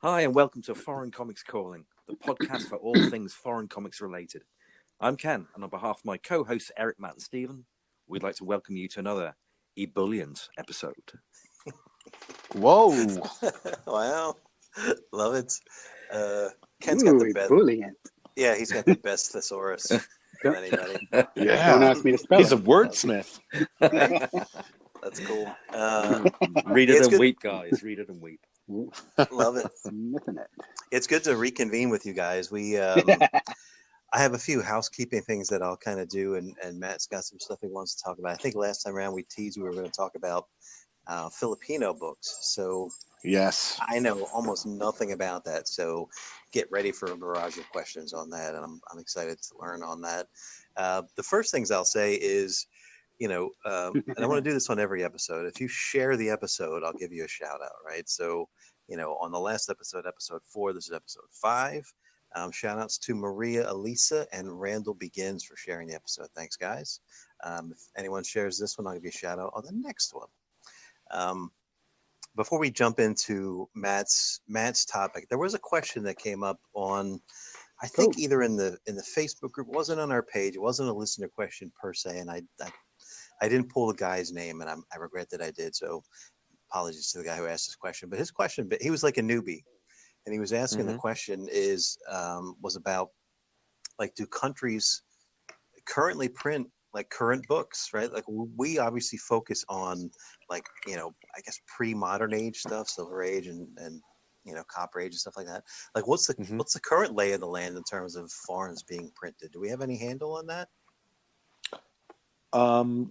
Hi, and welcome to Foreign Comics Calling, the podcast for all things foreign comics related. I'm Ken, and on behalf of my co-hosts Eric, Matt, and Stephen, we'd like to welcome you to another ebullient episode. Whoa! Wow, love it. Ken's got the best. Ebullient. Yeah, he's got the best thesaurus of anybody. Yeah, Don't ask me to spell he's it. a wordsmith. Right? That's cool. Read it it's and good. weep, guys. Read it and weep. Love it. Sniffing it. It's good to reconvene with you guys. I have a few housekeeping things that I'll kind of do, and Matt's got some stuff he wants to talk about. I think last time around we teased we were going to talk about Filipino books. So Yes. I know almost nothing about that. So get ready for a barrage of questions on that, and I'm excited to learn on that. The first things I'll say is, and I want to do this on every episode. If you share the episode, I'll give you a shout out, right? So, on the last episode, episode 4, this is episode 5. Shout outs to Maria, Elisa, and Randall Begins for sharing the episode. Thanks, guys. If anyone shares this one, I'll give you a shout out on the next one. Before we jump into Matt's topic, there was a question that came up on, I think either in the Facebook group, it wasn't on our page, it wasn't a listener question per se, and I didn't pull the guy's name, and I regret that I did. So apologies to the guy who asked this question. But his question, he was like a newbie, and he was asking the question was about, like, do countries currently print like current books, right? Like, we obviously focus on, like, I guess pre-modern age stuff, Silver Age and Copper Age and stuff like that. Like, what's the current lay of the land in terms of foreigns being printed? Do we have any handle on that?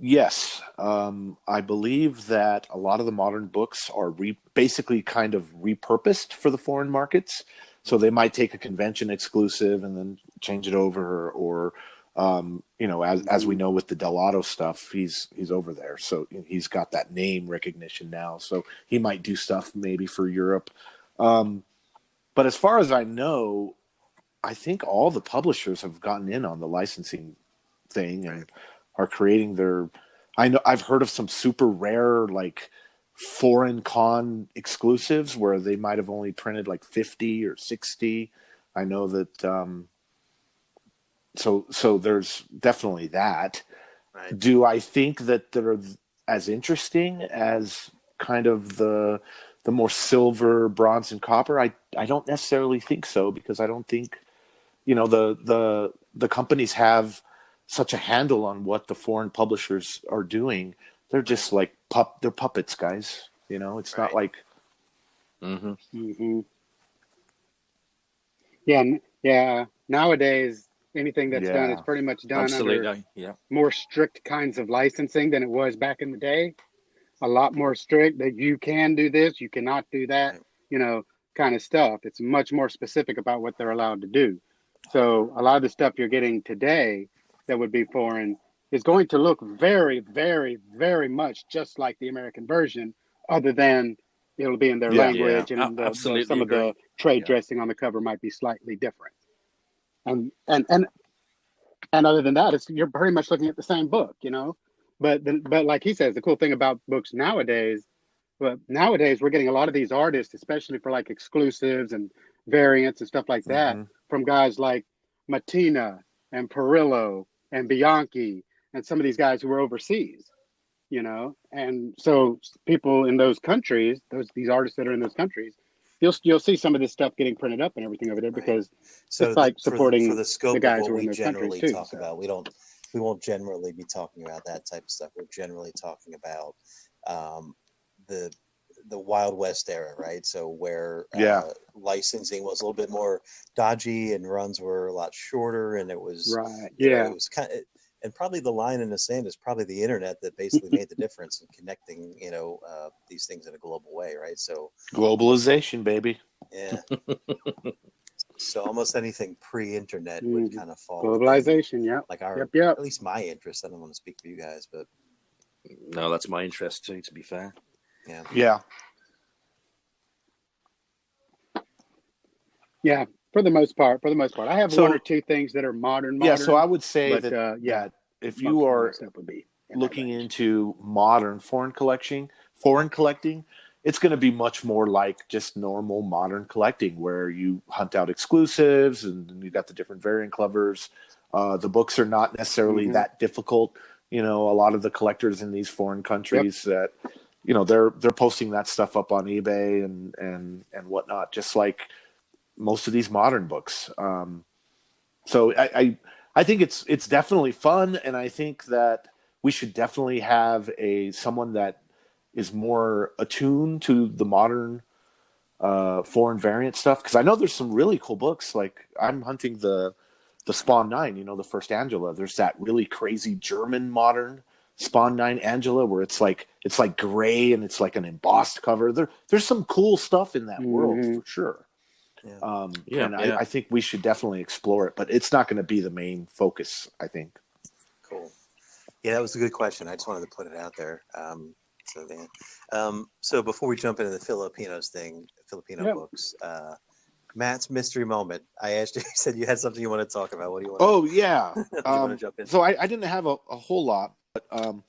Yes. I believe that a lot of the modern books are basically kind of repurposed for the foreign markets. So they might take a convention exclusive and then change it over, or as we know with the Delato stuff, he's over there, so he's got that name recognition now. So he might do stuff maybe for Europe. But as far as I know, I think all the publishers have gotten in on the licensing thing and are creating their. I've heard of some super rare, like, foreign con exclusives where they might have only printed like 50 or 60. I know that. So there's definitely that. Right. Do I think that they're as interesting as kind of the more silver, bronze, and copper? I don't necessarily think so, because I don't think the companies have such a handle on what the foreign publishers are doing. They're just like they're puppets, guys. It's not like. Yeah. Nowadays, anything that's done is pretty much done under more strict kinds of licensing than it was back in the day. A lot more strict, that you can do this, you cannot do that, kind of stuff. It's much more specific about what they're allowed to do. So a lot of the stuff you're getting today that would be foreign is going to look very, very, very much just like the American version, other than it'll be in their language, and some of the trade dressing on the cover might be slightly different. And other than that, you're pretty much looking at the same book, But like he says, the cool thing about books nowadays we're getting a lot of these artists, especially for like exclusives and variants and stuff like that, from guys like Matina and Perillo and Bianchi and some of these guys who are overseas, And so people in those countries, these artists that are in those countries, you'll see some of this stuff getting printed up and everything over there, because it's like supporting for the scope the guys of who what are in we those generally countries too. talk about. We won't generally be talking about that type of stuff. We're generally talking about the Wild West era, right? So where licensing was a little bit more dodgy and runs were a lot shorter, and it was it was kind of, and probably the line in the sand is probably the internet that basically made the difference in connecting these things in a global way, right? So globalization, baby. Yeah. So almost anything pre-internet would kind of fall globalization, like at least my interest. I don't want to speak for you guys, but no, that's my interest too, to be fair. Yeah, for the most part. I have one or two things that are modern. Yeah, so I would say that if you are looking into modern foreign collecting, it's going to be much more like just normal modern collecting, where you hunt out exclusives and you got the different variant covers. The books are not necessarily that difficult. A lot of the collectors in these foreign countries that, they're posting that stuff up on eBay and whatnot, just like most of these modern books. So I think it's definitely fun, and I think that we should definitely have someone that is more attuned to the modern foreign variant stuff, because I know there's some really cool books. Like I'm hunting the Spawn 9, the first Angela. There's that really crazy German modern Spawn 9 Angela where it's like gray and it's like an embossed cover. There's some cool stuff in that world for sure. I think we should definitely explore it, but it's not going to be the main focus, I think. Cool. Yeah, that was a good question. I just wanted to put it out there. So before we jump into the Filipino books, Matt's mystery moment. I asked you, you said you had something you want to talk about. What do you want? Oh yeah. Do you want to jump in? So I didn't have a whole lot, but when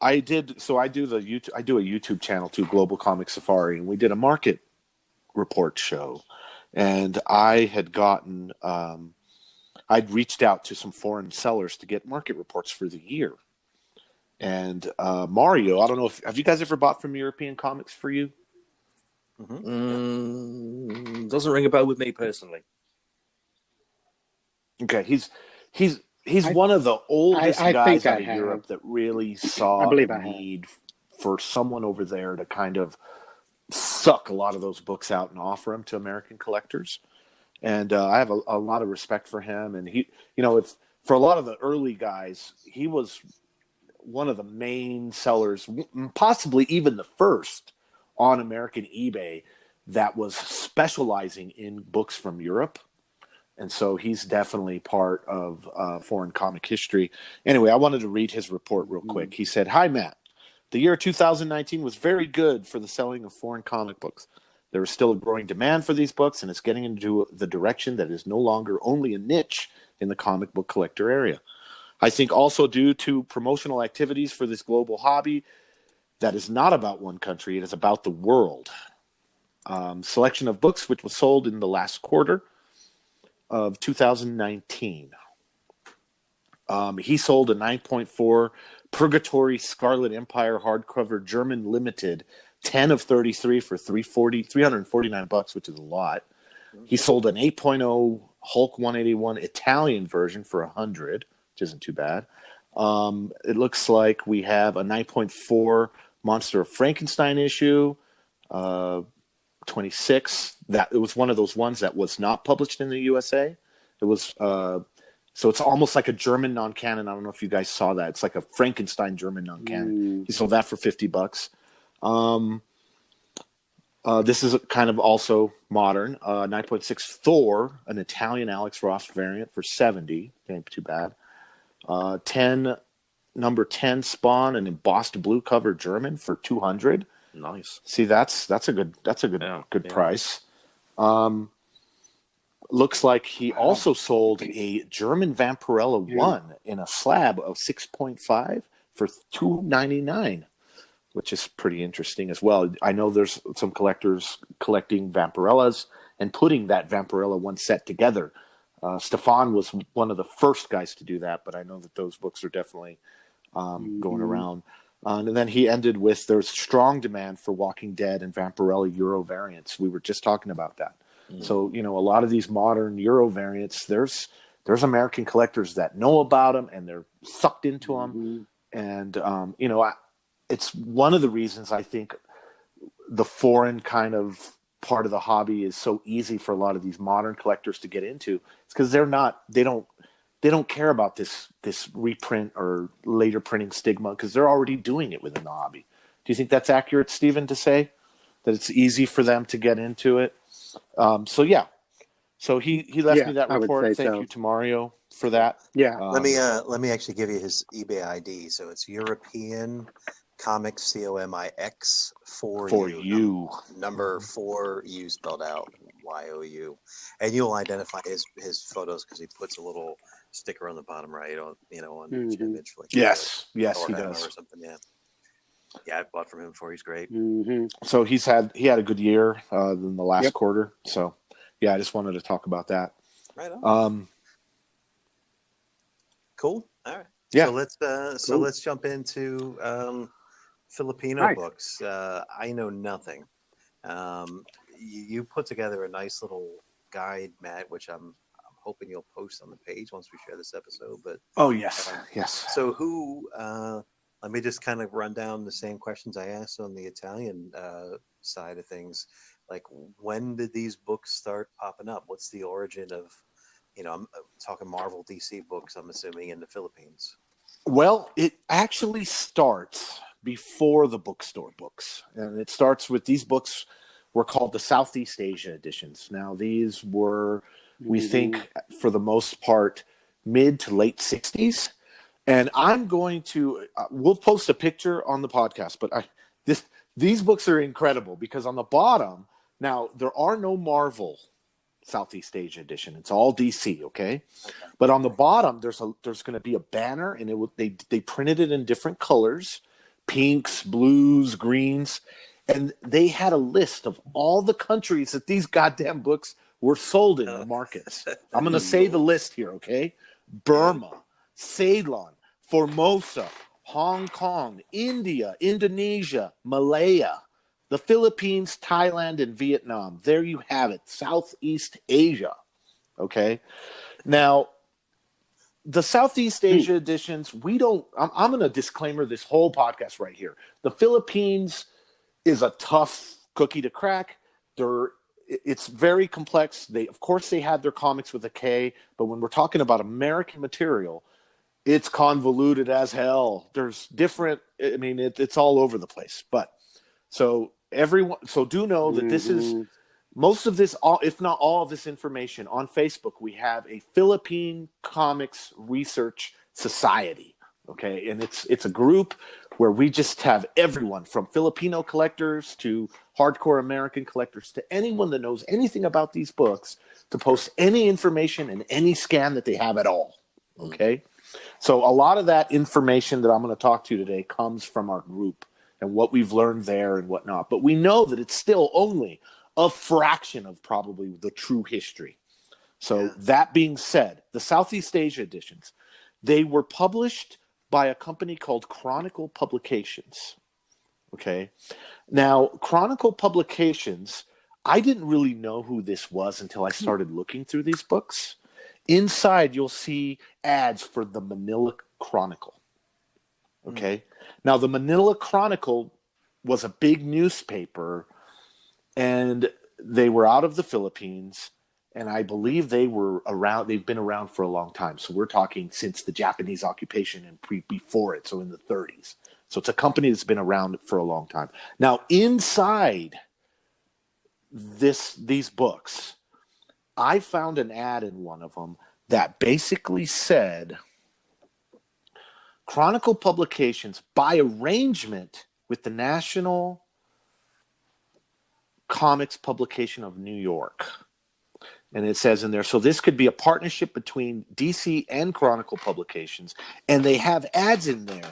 I do a YouTube channel too, Global Comic Safari, and we did a market report show, and I had gotten I'd reached out to some foreign sellers to get market reports for the year. And Mario, I don't know have you guys ever bought from European Comics for You? Doesn't ring a bell with me personally. Okay, he's one of the oldest guys out of Europe that really saw a need for someone over there to kind of suck a lot of those books out and offer them to American collectors. And I have a lot of respect for him. And he, for a lot of the early guys, he was one of the main sellers, possibly even the first on American eBay that was specializing in books from Europe. And so he's definitely part of foreign comic history. Anyway, I wanted to read his report real quick. He said, "Hi, Matt. The year 2019 was very good for the selling of foreign comic books. There is still a growing demand for these books, and it's getting into the direction that is no longer only a niche in the comic book collector area. I think also due to promotional activities for this global hobby that is not about one country, it is about the world. Selection of books which was sold in the last quarter of 2019. He sold a 9.4 Purgatory Scarlet Empire hardcover German limited 10 of 33 for $349, which is a lot. He sold an 8.0 Hulk 181 Italian version for $100, which isn't too bad. It looks like we have a 9.4 Monster of Frankenstein issue, 26. That it was one of those ones that was not published in the USA. It was so it's almost like a German non-canon. I don't know if you guys saw that. It's like a Frankenstein German non-canon. He sold that for $50. This is kind of also modern. 9.6 Thor, an Italian Alex Ross variant for $70. Ain't too bad. Number 10 Spawn, an embossed blue cover German for $200. Nice. See, that's a good price. Looks like he also sold a German Vampirella 1 in a slab of 6.5 for $299, which is pretty interesting as well. I know there's some collectors collecting Vampirellas and putting that Vampirella 1 set together. Stefan was one of the first guys to do that, but I know that those books are definitely going around. And then he ended with, there's strong demand for Walking Dead and Vampirella Euro variants. We were just talking about that. So, a lot of these modern Euro variants, there's American collectors that know about them and they're sucked into them. And, it's one of the reasons I think the foreign kind of part of the hobby is so easy for a lot of these modern collectors to get into. It's because they don't care about this reprint or later printing stigma because they're already doing it within the hobby. Do you think that's accurate, Stephen, to say that it's easy for them to get into it? So he left me that report. Thank you to Mario for that. Yeah. Let me actually give you his eBay ID. So it's European Comics COMIX for you. Number 4 U spelled out YOU, and you'll identify his photos because he puts a little sticker on the bottom right on each image. Like yes, he does. Or something. Yeah. Yeah, I've bought from him before. He's great. Mm-hmm. So he had a good year in the last quarter. So yeah, I just wanted to talk about that. Right on. Cool. All right. Yeah. So let's jump into Filipino books. I know nothing. You put together a nice little guide, Matt, which I'm hoping you'll post on the page once we share this episode. But yes. So let me just kind of run down the same questions I asked on the Italian side of things. Like, when did these books start popping up? What's the origin of, I'm talking Marvel, DC books, I'm assuming, in the Philippines? Well, it actually starts before the bookstore books. And it starts with these books were called the Southeast Asia editions. Now, these were, we think, for the most part, mid to late 60s. And I'm going to, we'll post a picture on the podcast, but these books are incredible because on the bottom, now, there are no Marvel Southeast Asia edition. It's all DC, okay? But on the bottom, there's going to be a banner, and they printed it in different colors, pinks, blues, greens, and they had a list of all the countries that these goddamn books were sold in the markets. I'm going to say the list here, okay? Burma, Ceylon, Formosa, Hong Kong, India, Indonesia, Malaya, the Philippines, Thailand, and Vietnam. There you have it, Southeast Asia, okay? Now, the Southeast Asia editions, I'm going to disclaimer this whole podcast right here. The Philippines is a tough cookie to crack. It's very complex. Of course, they had their comics with a K, but when we're talking about American material, it's convoluted as hell. There's different, it's all over the place. But so do know that this is most of this, if not all of this information on Facebook. We have a Philippine Comics Research Society, okay, and it's a group where we just have everyone from Filipino collectors to hardcore American collectors to anyone that knows anything about these books to post any information in any scan that they have at all, okay. So a lot of that information that I'm going to talk to you today comes from our group and what we've learned there and whatnot. But we know that it's still only a fraction of probably the true history. So that being said, the Southeast Asia editions, they were published by a company called Chronicle Publications. Okay. Now, Chronicle Publications, I didn't really know who this was until I started looking through these books. Inside, you'll see ads for the Manila Chronicle. Okay. Now, the Manila Chronicle was a big newspaper, and they were out of the Philippines, and I believe they've been around for a long time. So we're talking since the Japanese occupation and before it, so in the 30s. So it's a company that's been around for a long time. Now, inside these books, I found an ad in one of them that basically said, Chronicle Publications, by arrangement with the National Comics Publication of New York. And it says in there, so this could be a partnership between DC and Chronicle Publications. And they have ads in there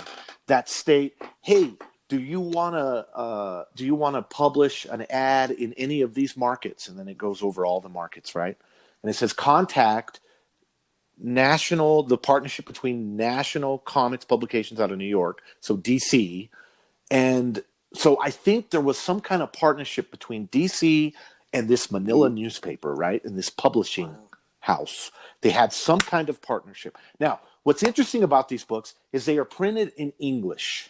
that state, hey, do you want to publish an ad in any of these markets? And then it goes over all the markets, right? And it says contact the partnership between National Comics Publications out of New York, so DC, and so I think there was some kind of partnership between DC and this Manila newspaper, right? And this publishing house. They had some kind of partnership. Now, what's interesting about these books is they are printed in English.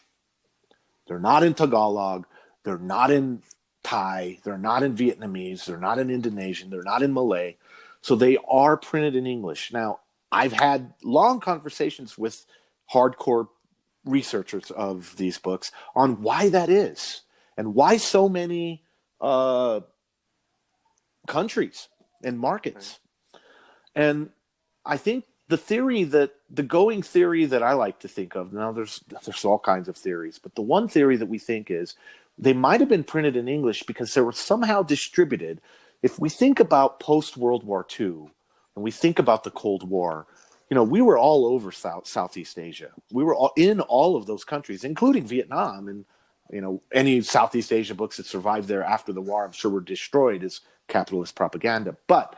They're not in Tagalog. They're not in Thai. They're not in Vietnamese. They're not in Indonesian. They're not in Malay. So they are printed in English. Now, I've had long conversations with hardcore researchers of these books on why that is and why so many countries and markets. And I think the going theory that I like to think of, now there's all kinds of theories, but the one theory that we think is they might have been printed in English because they were somehow distributed. If we think about post-World War II, and we think about the Cold War, we were all over Southeast Asia. We were in all of those countries, including Vietnam and any Southeast Asia books that survived there after the war, I'm sure were destroyed as capitalist propaganda. But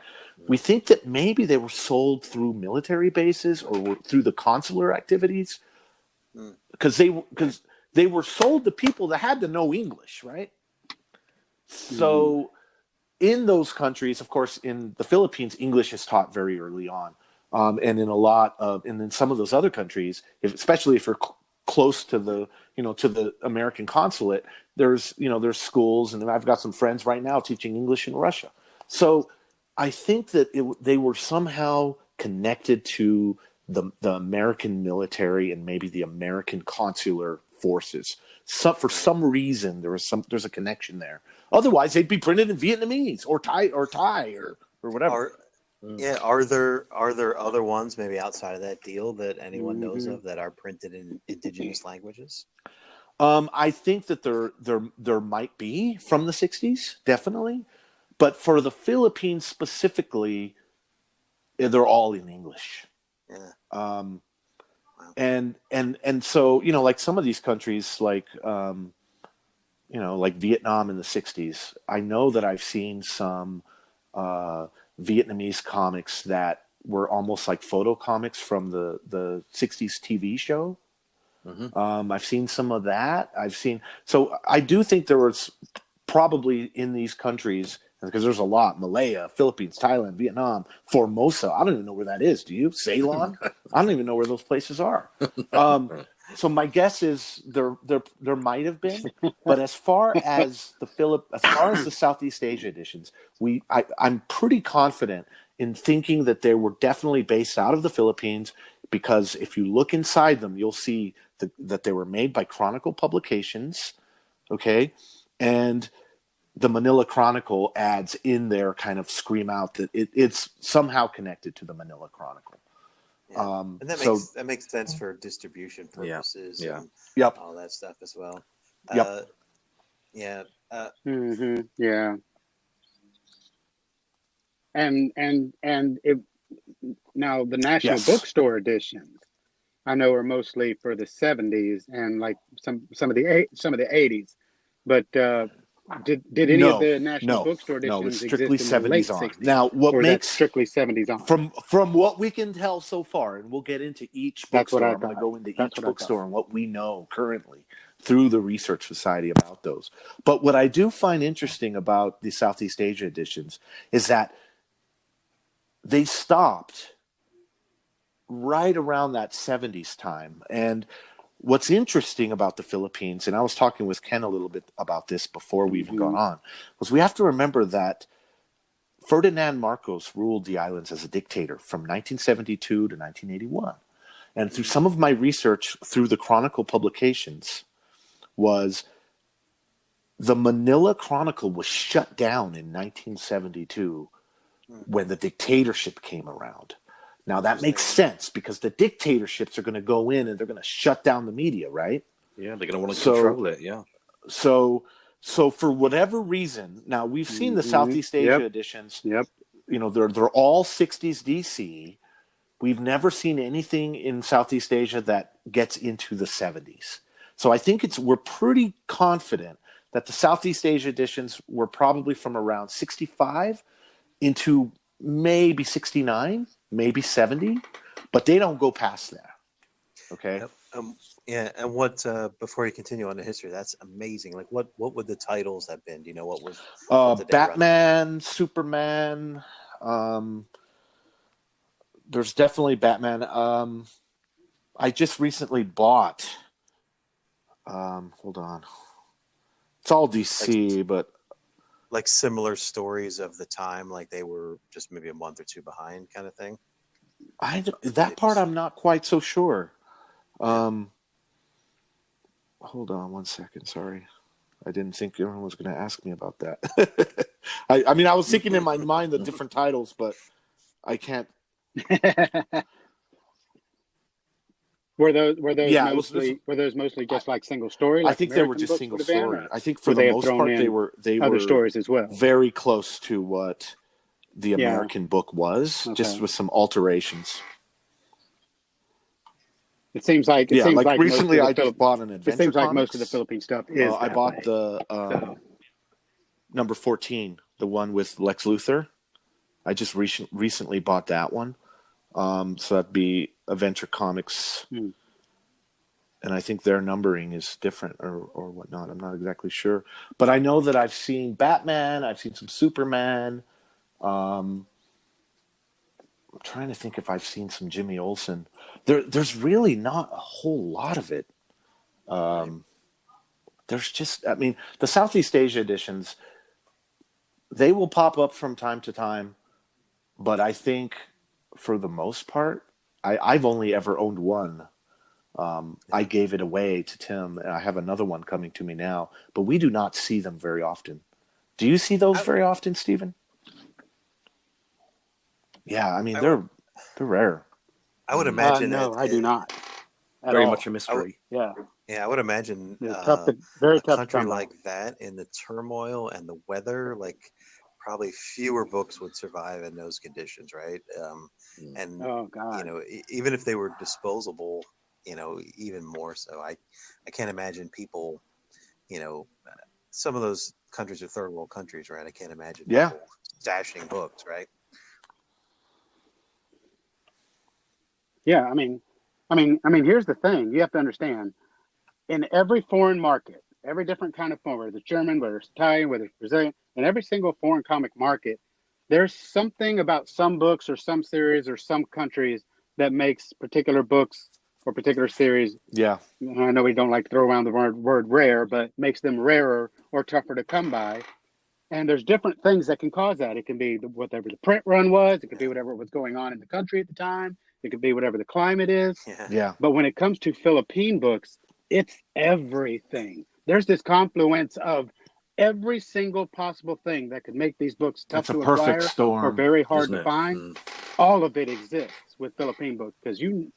we think that maybe they were sold through military bases or through the consular activities, because they were sold to people that had to know English, right? So in those countries, of course, in the Philippines, English is taught very early on. And in some of those other countries, especially if you're close to the American consulate, there's schools, and I've got some friends right now teaching English in Russia. So I think that they were somehow connected to the American military and maybe the American consular forces. So for some reason, there's a connection there. Otherwise, they'd be printed in Vietnamese or Thai or whatever. Are there other ones maybe outside of that deal that anyone knows of that are printed in indigenous languages? I think that there might be from the 60s, definitely. But for the Philippines specifically, they're all in English. Yeah. And so, like some of these countries, like Vietnam in the 60s, I know that I've seen some Vietnamese comics that were almost like photo comics from the 60s TV show. I've seen some of that. So I do think there was probably in these countries, because there's a lot: Malaya, Philippines, Thailand, Vietnam, Formosa. I don't even know where that is. Do you? Ceylon? I don't even know where those places are. So my guess is there might have been, but as far as the Southeast Asia editions, I'm pretty confident in thinking that they were definitely based out of the Philippines, because if you look inside them, you'll see that they were made by Chronicle Publications, okay, and the Manila Chronicle ads in there kind of scream out that it's somehow connected to the Manila Chronicle. Yeah. And that makes sense for distribution purposes. And all that stuff as well. Yeah. And now the National Bookstore editions, I know, are mostly for the 70s and like some of the 80s, but did any of the National Bookstore editions it's strictly exist in the late 70s on. 60s? Now, what makes strictly 70s on? From what we can tell so far, and we'll get into each bookstore. I'm going to go into each bookstore and what we know currently through the Research Society about those. But what I do find interesting about the Southeast Asia editions is that they stopped right around that 70s time. And what's interesting about the Philippines, and I was talking with Ken a little bit about this before we even got on, was we have to remember that Ferdinand Marcos ruled the islands as a dictator from 1972 to 1981. And through some of my research through the Chronicle Publications was the Manila Chronicle was shut down in 1972 when the dictatorship came around. Now that makes sense because the dictatorships are going to go in and they're going to shut down the media, right? Yeah, they're going to want to control it, yeah. So for whatever reason, now we've seen the Southeast Asia editions. Yep. They're all 60s DC. We've never seen anything in Southeast Asia that gets into the 70s. So I think we're pretty confident that the Southeast Asia editions were probably from around 65 into maybe 69, maybe 70, but they don't go past there. Okay. And what before you continue on the history, that's amazing. Like what would the titles have been? Do you know what was Batman, Superman? There's definitely Batman. I just recently bought. Hold on. It's all DC, but like similar stories of the time, like they were just maybe a month or two behind, kind of thing. That part I'm not quite so sure. Hold on one second. Sorry. I didn't think everyone was going to ask me about that. I mean, I was thinking in my mind the different titles, but I can't. Were those mostly just like single story? Like I think American they were just single story. I think for the most part they other were stories as well. Very close to what the American book was, just with some alterations. It seems like recently I just bought an adventure. It seems like comics. most of the Philippine stuff is. I bought the number 14, the one with Lex Luthor. I just recently bought that one. So that'd be Adventure Comics. And I think their numbering is different or whatnot. I'm not exactly sure. But I know that I've seen Batman. I've seen some Superman. I'm trying to think if I've seen some Jimmy Olsen. There's really not a whole lot of it. There's just, I mean, the Southeast Asia editions, they will pop up from time to time. But I think for the most part, I've only ever owned one. I gave it away to Tim, and I have another one coming to me now. But we do not see them very often. Do you see those very often, Stephen? Yeah, I mean they're rare. I would imagine. No, I do not. Very much a mystery. Yeah, I would imagine very a tough country like that in the turmoil and the weather, like probably fewer books would survive in those conditions, right? And you know, even if they were disposable, you know, even more so. I can't imagine people, you know, some of those countries are third world countries, right? I can't imagine people stashing books, right? Yeah, I mean, here's the thing. You have to understand, in every foreign market, every different kind of foreign, whether it's German, whether it's Italian, whether it's Brazilian, in every single foreign comic market, there's something about some books or some series or some countries that makes particular books or particular series. Yeah. I know we don't like to throw around the word rare, but makes them rarer or tougher to come by. And there's different things that can cause that. It can be whatever the print run was. It could be whatever was going on in the country at the time. It could be whatever the climate is. Yeah. But when it comes to Philippine books, it's everything. There's this confluence of every single possible thing that could make these books tough to acquire or very hard to find. All of it exists with Philippine books because you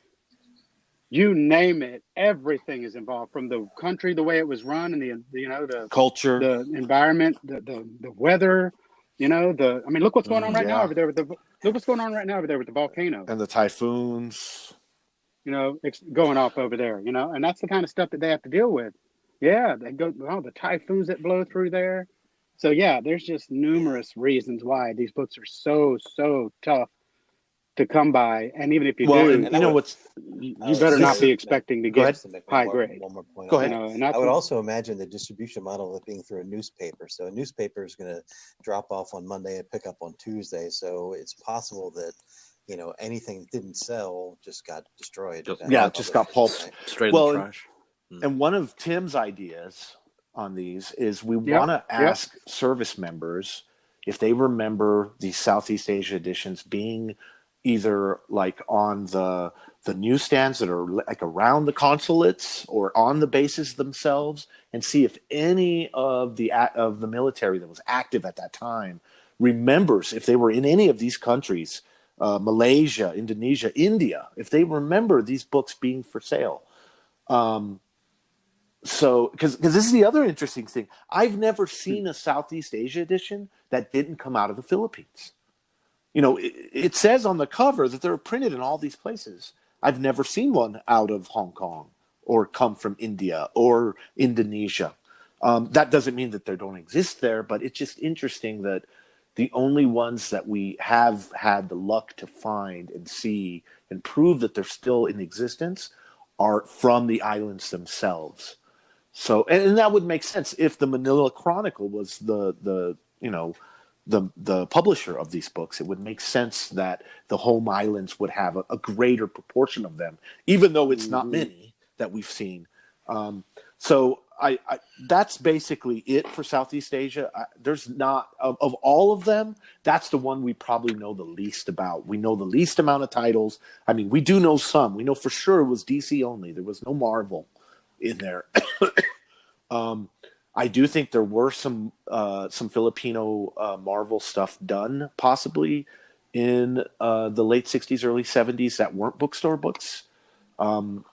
name it, everything is involved, from the country, the way it was run, and the culture, the environment, the weather, I mean, look what's going on right now over there with the volcano and the typhoons, it's going off over there, and that's the kind of stuff that they have to deal with. Yeah, they go the typhoons that blow through there. So yeah, there's just numerous reasons why these books are so tough to come by, and even if you do, you better not be expecting to get high grade. One more point. Go ahead. And I would also imagine the distribution model of it being through a newspaper. So a newspaper is going to drop off on Monday and pick up on Tuesday. So it's possible that anything that didn't sell just got destroyed. Just got pulped straight in the trash. And one of Tim's ideas on these is we want to ask service members if they remember the Southeast Asia editions being either like on the newsstands that are like around the consulates or on the bases themselves, and see if any of the military that was active at that time remembers if they were in any of these countries, Malaysia, Indonesia, India, if they remember these books being for sale. So, because this is the other interesting thing, I've never seen a Southeast Asia edition that didn't come out of the Philippines. It says on the cover that they're printed in all these places. I've never seen one out of Hong Kong or come from India or Indonesia. That doesn't mean that they don't exist there, but it's just interesting that the only ones that we have had the luck to find and see and prove that they're still in existence are from the islands themselves. So, and that would make sense if the Manila Chronicle was the publisher of these books. It would make sense that the home islands would have a greater proportion of them, even though it's not many that we've seen. So I that's basically it for Southeast Asia. There's not of all of them, that's the one we probably know the least about. We know the least amount of titles. I mean, we do know some. We know for sure it was DC only. There was no Marvel in there. I do think there were some Filipino Marvel stuff done, possibly in the late 60s, early 70s that weren't bookstore books. The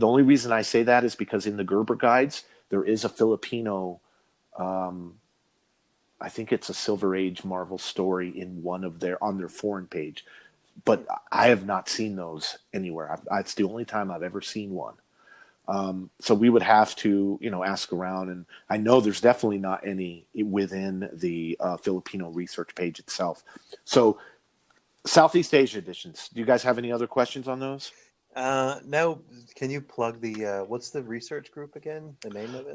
only reason I say that is because in the Gerber guides, there is a Filipino, I think it's a Silver Age Marvel story in on their foreign page. but I have not seen those anywhere. It's the only time I've ever seen one. So we would have to, ask around, and I know there's definitely not any within the Filipino research page itself. So Southeast Asia editions. Do you guys have any other questions on those? No. Can you plug the what's the research group again? The name of it?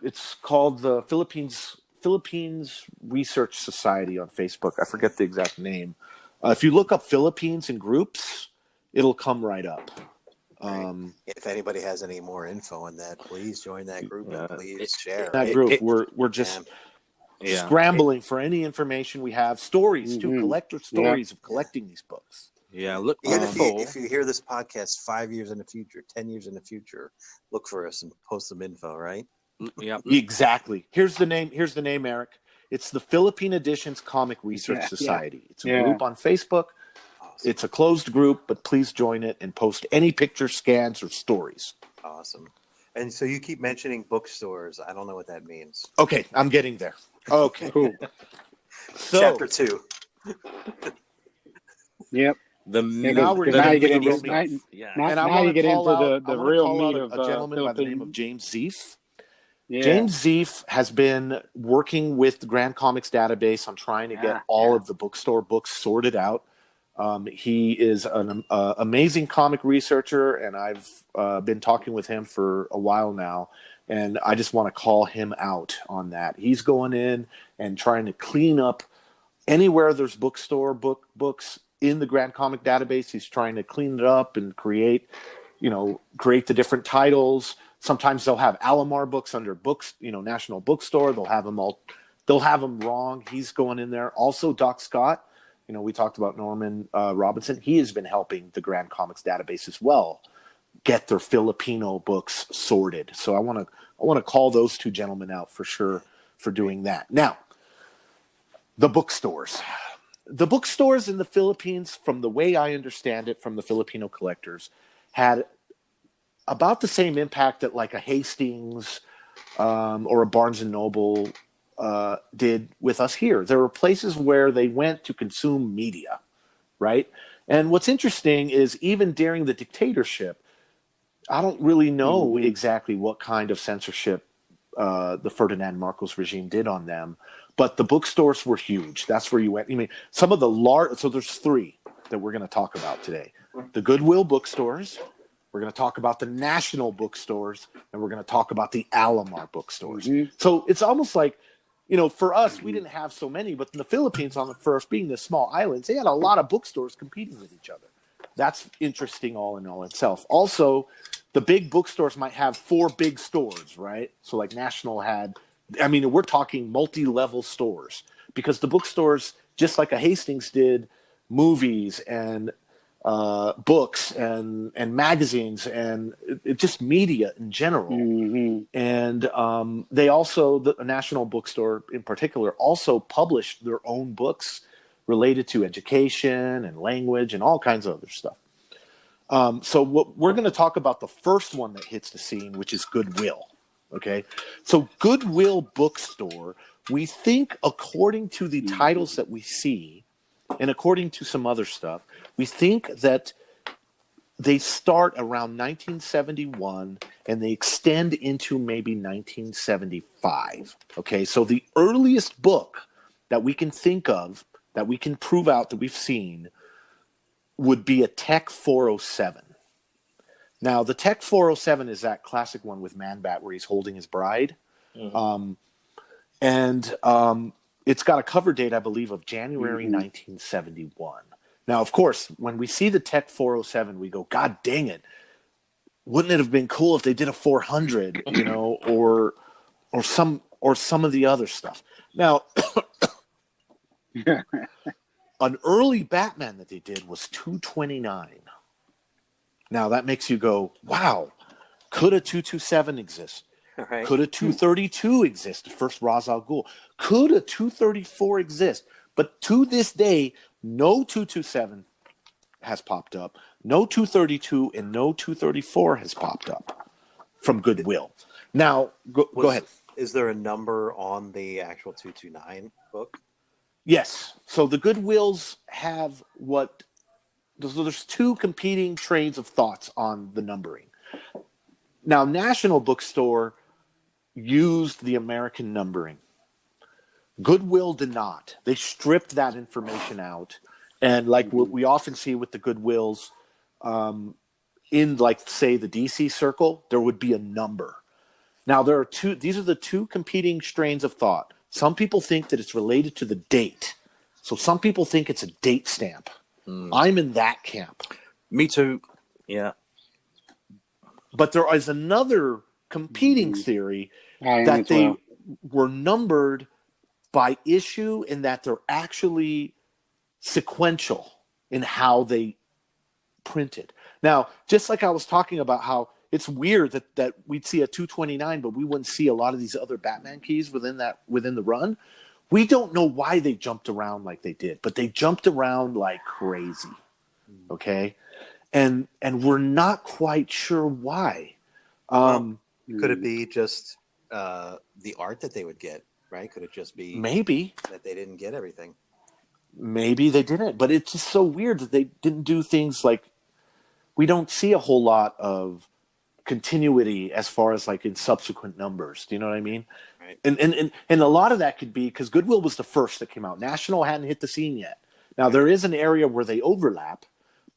It's called the Philippines Research Society on Facebook. I forget the exact name. If you look up Philippines in groups, it'll come right up. Right. If anybody has any more info on that, please join that group and please share. That group, we're just scrambling for any information we have. Stories too, collector stories of collecting these books. Yeah, look. Even if you hear this podcast 5 years in the future, 10 years in the future, look for us and post some info. Right? Yeah, exactly. Here's the name, Eric. It's the Philippine Editions Comic Research Society. It's a group on Facebook. Awesome. It's a closed group, but please join it and post any pictures, scans, or stories. Awesome. And so you keep mentioning bookstores. I don't know what that means. Okay, I'm getting there. Okay. Cool. So, Chapter 2. Yep. Now you get into the real meat of a gentleman by the name of James Zeef. Yeah. James Zeef has been working with the Grand Comics database on trying to get all of the bookstore books sorted out. He is an amazing comic researcher, and I've been talking with him for a while now, and I just want to call him out on that. He's going in and trying to clean up anywhere there's bookstore books in the Grand Comic database. He's trying to clean it up and create the different titles. Sometimes they'll have Alamar books under books, National Bookstore. They'll have them wrong. He's going in there. Also, Doc Scott. We talked about Norman Robinson. He has been helping the Grand Comics database as well get their Filipino books sorted. So I want to call those two gentlemen out for sure for doing that. Now, the bookstores. The bookstores in the Philippines, from the way I understand it from the Filipino collectors, had about the same impact that like a Hastings or a Barnes & Noble did with us here. There were places where they went to consume media, right? And what's interesting is even during the dictatorship, I don't really know exactly what kind of censorship the Ferdinand Marcos regime did on them, but the bookstores were huge. That's where you went. I mean, some of the large, so there's three that we're going to talk about today. The Goodwill bookstores, we're going to talk about the national bookstores, and we're going to talk about the Alamar bookstores. So it's almost like, for us, we didn't have so many, but in the Philippines, for us being this small islands, they had a lot of bookstores competing with each other. That's interesting all in all itself. Also, the big bookstores might have four big stores, right? So like National had, we're talking multi-level stores because the bookstores, just like a Hastings did, movies and books and magazines and just media in general. And they also, the National Bookstore in particular, also published their own books related to education and language and all kinds of other stuff. So we're going to talk about the first one that hits the scene, which is Goodwill. Okay, so Goodwill Bookstore, we think, according to the titles that we see, and according to some other stuff, we think that they start around 1971 and they extend into maybe 1975. Okay, so the earliest book that we can think of, that we can prove out that we've seen, would be a Tech 407. Now, the Tech 407 is that classic one with Man-Bat where he's holding his bride. It's got a cover date, I believe, of January 1971. Now, of course, when we see the Tech 407, we go, God dang it. Wouldn't it have been cool if they did a 400, or some of the other stuff? Now, an early Batman that they did was 229. Now, that makes you go, wow, could a 227 exist? Right. Could a 232 exist? The first Ra's al Ghul. Could a 234 exist? But to this day, no 227 has popped up. No 232 and no 234 has popped up from Goodwill. Now, go ahead. Is there a number on the actual 229 book? Yes. So the Goodwills have what there's two competing trains of thoughts on the numbering. Now, National Bookstore used the American numbering. Goodwill did not. They stripped that information out. And like what we often see with the Goodwills, in like, say, the DC circle, there would be a number. Now, these are the two competing strains of thought. Some people think that it's related to the date. So some people think it's a date stamp. I'm in that camp. Me too. Yeah. But there is another competing theory that they were numbered by issue and that they're actually sequential in how they printed. Now, just like I was talking about how it's weird that we'd see a 229, but we wouldn't see a lot of these other Batman keys within the run. We don't know why they jumped around like they did, but they jumped around like crazy. Okay? And we're not quite sure why. Could it be just the art that they would get, right? Could it just be maybe that they didn't get everything? Maybe they didn't, but it's just so weird that they didn't do things like, we don't see a whole lot of continuity as far as like in subsequent numbers. Do you know what I mean? Right. And a lot of that could be because Goodwill was the first that came out. National hadn't hit the scene yet. Now there is an area where they overlap,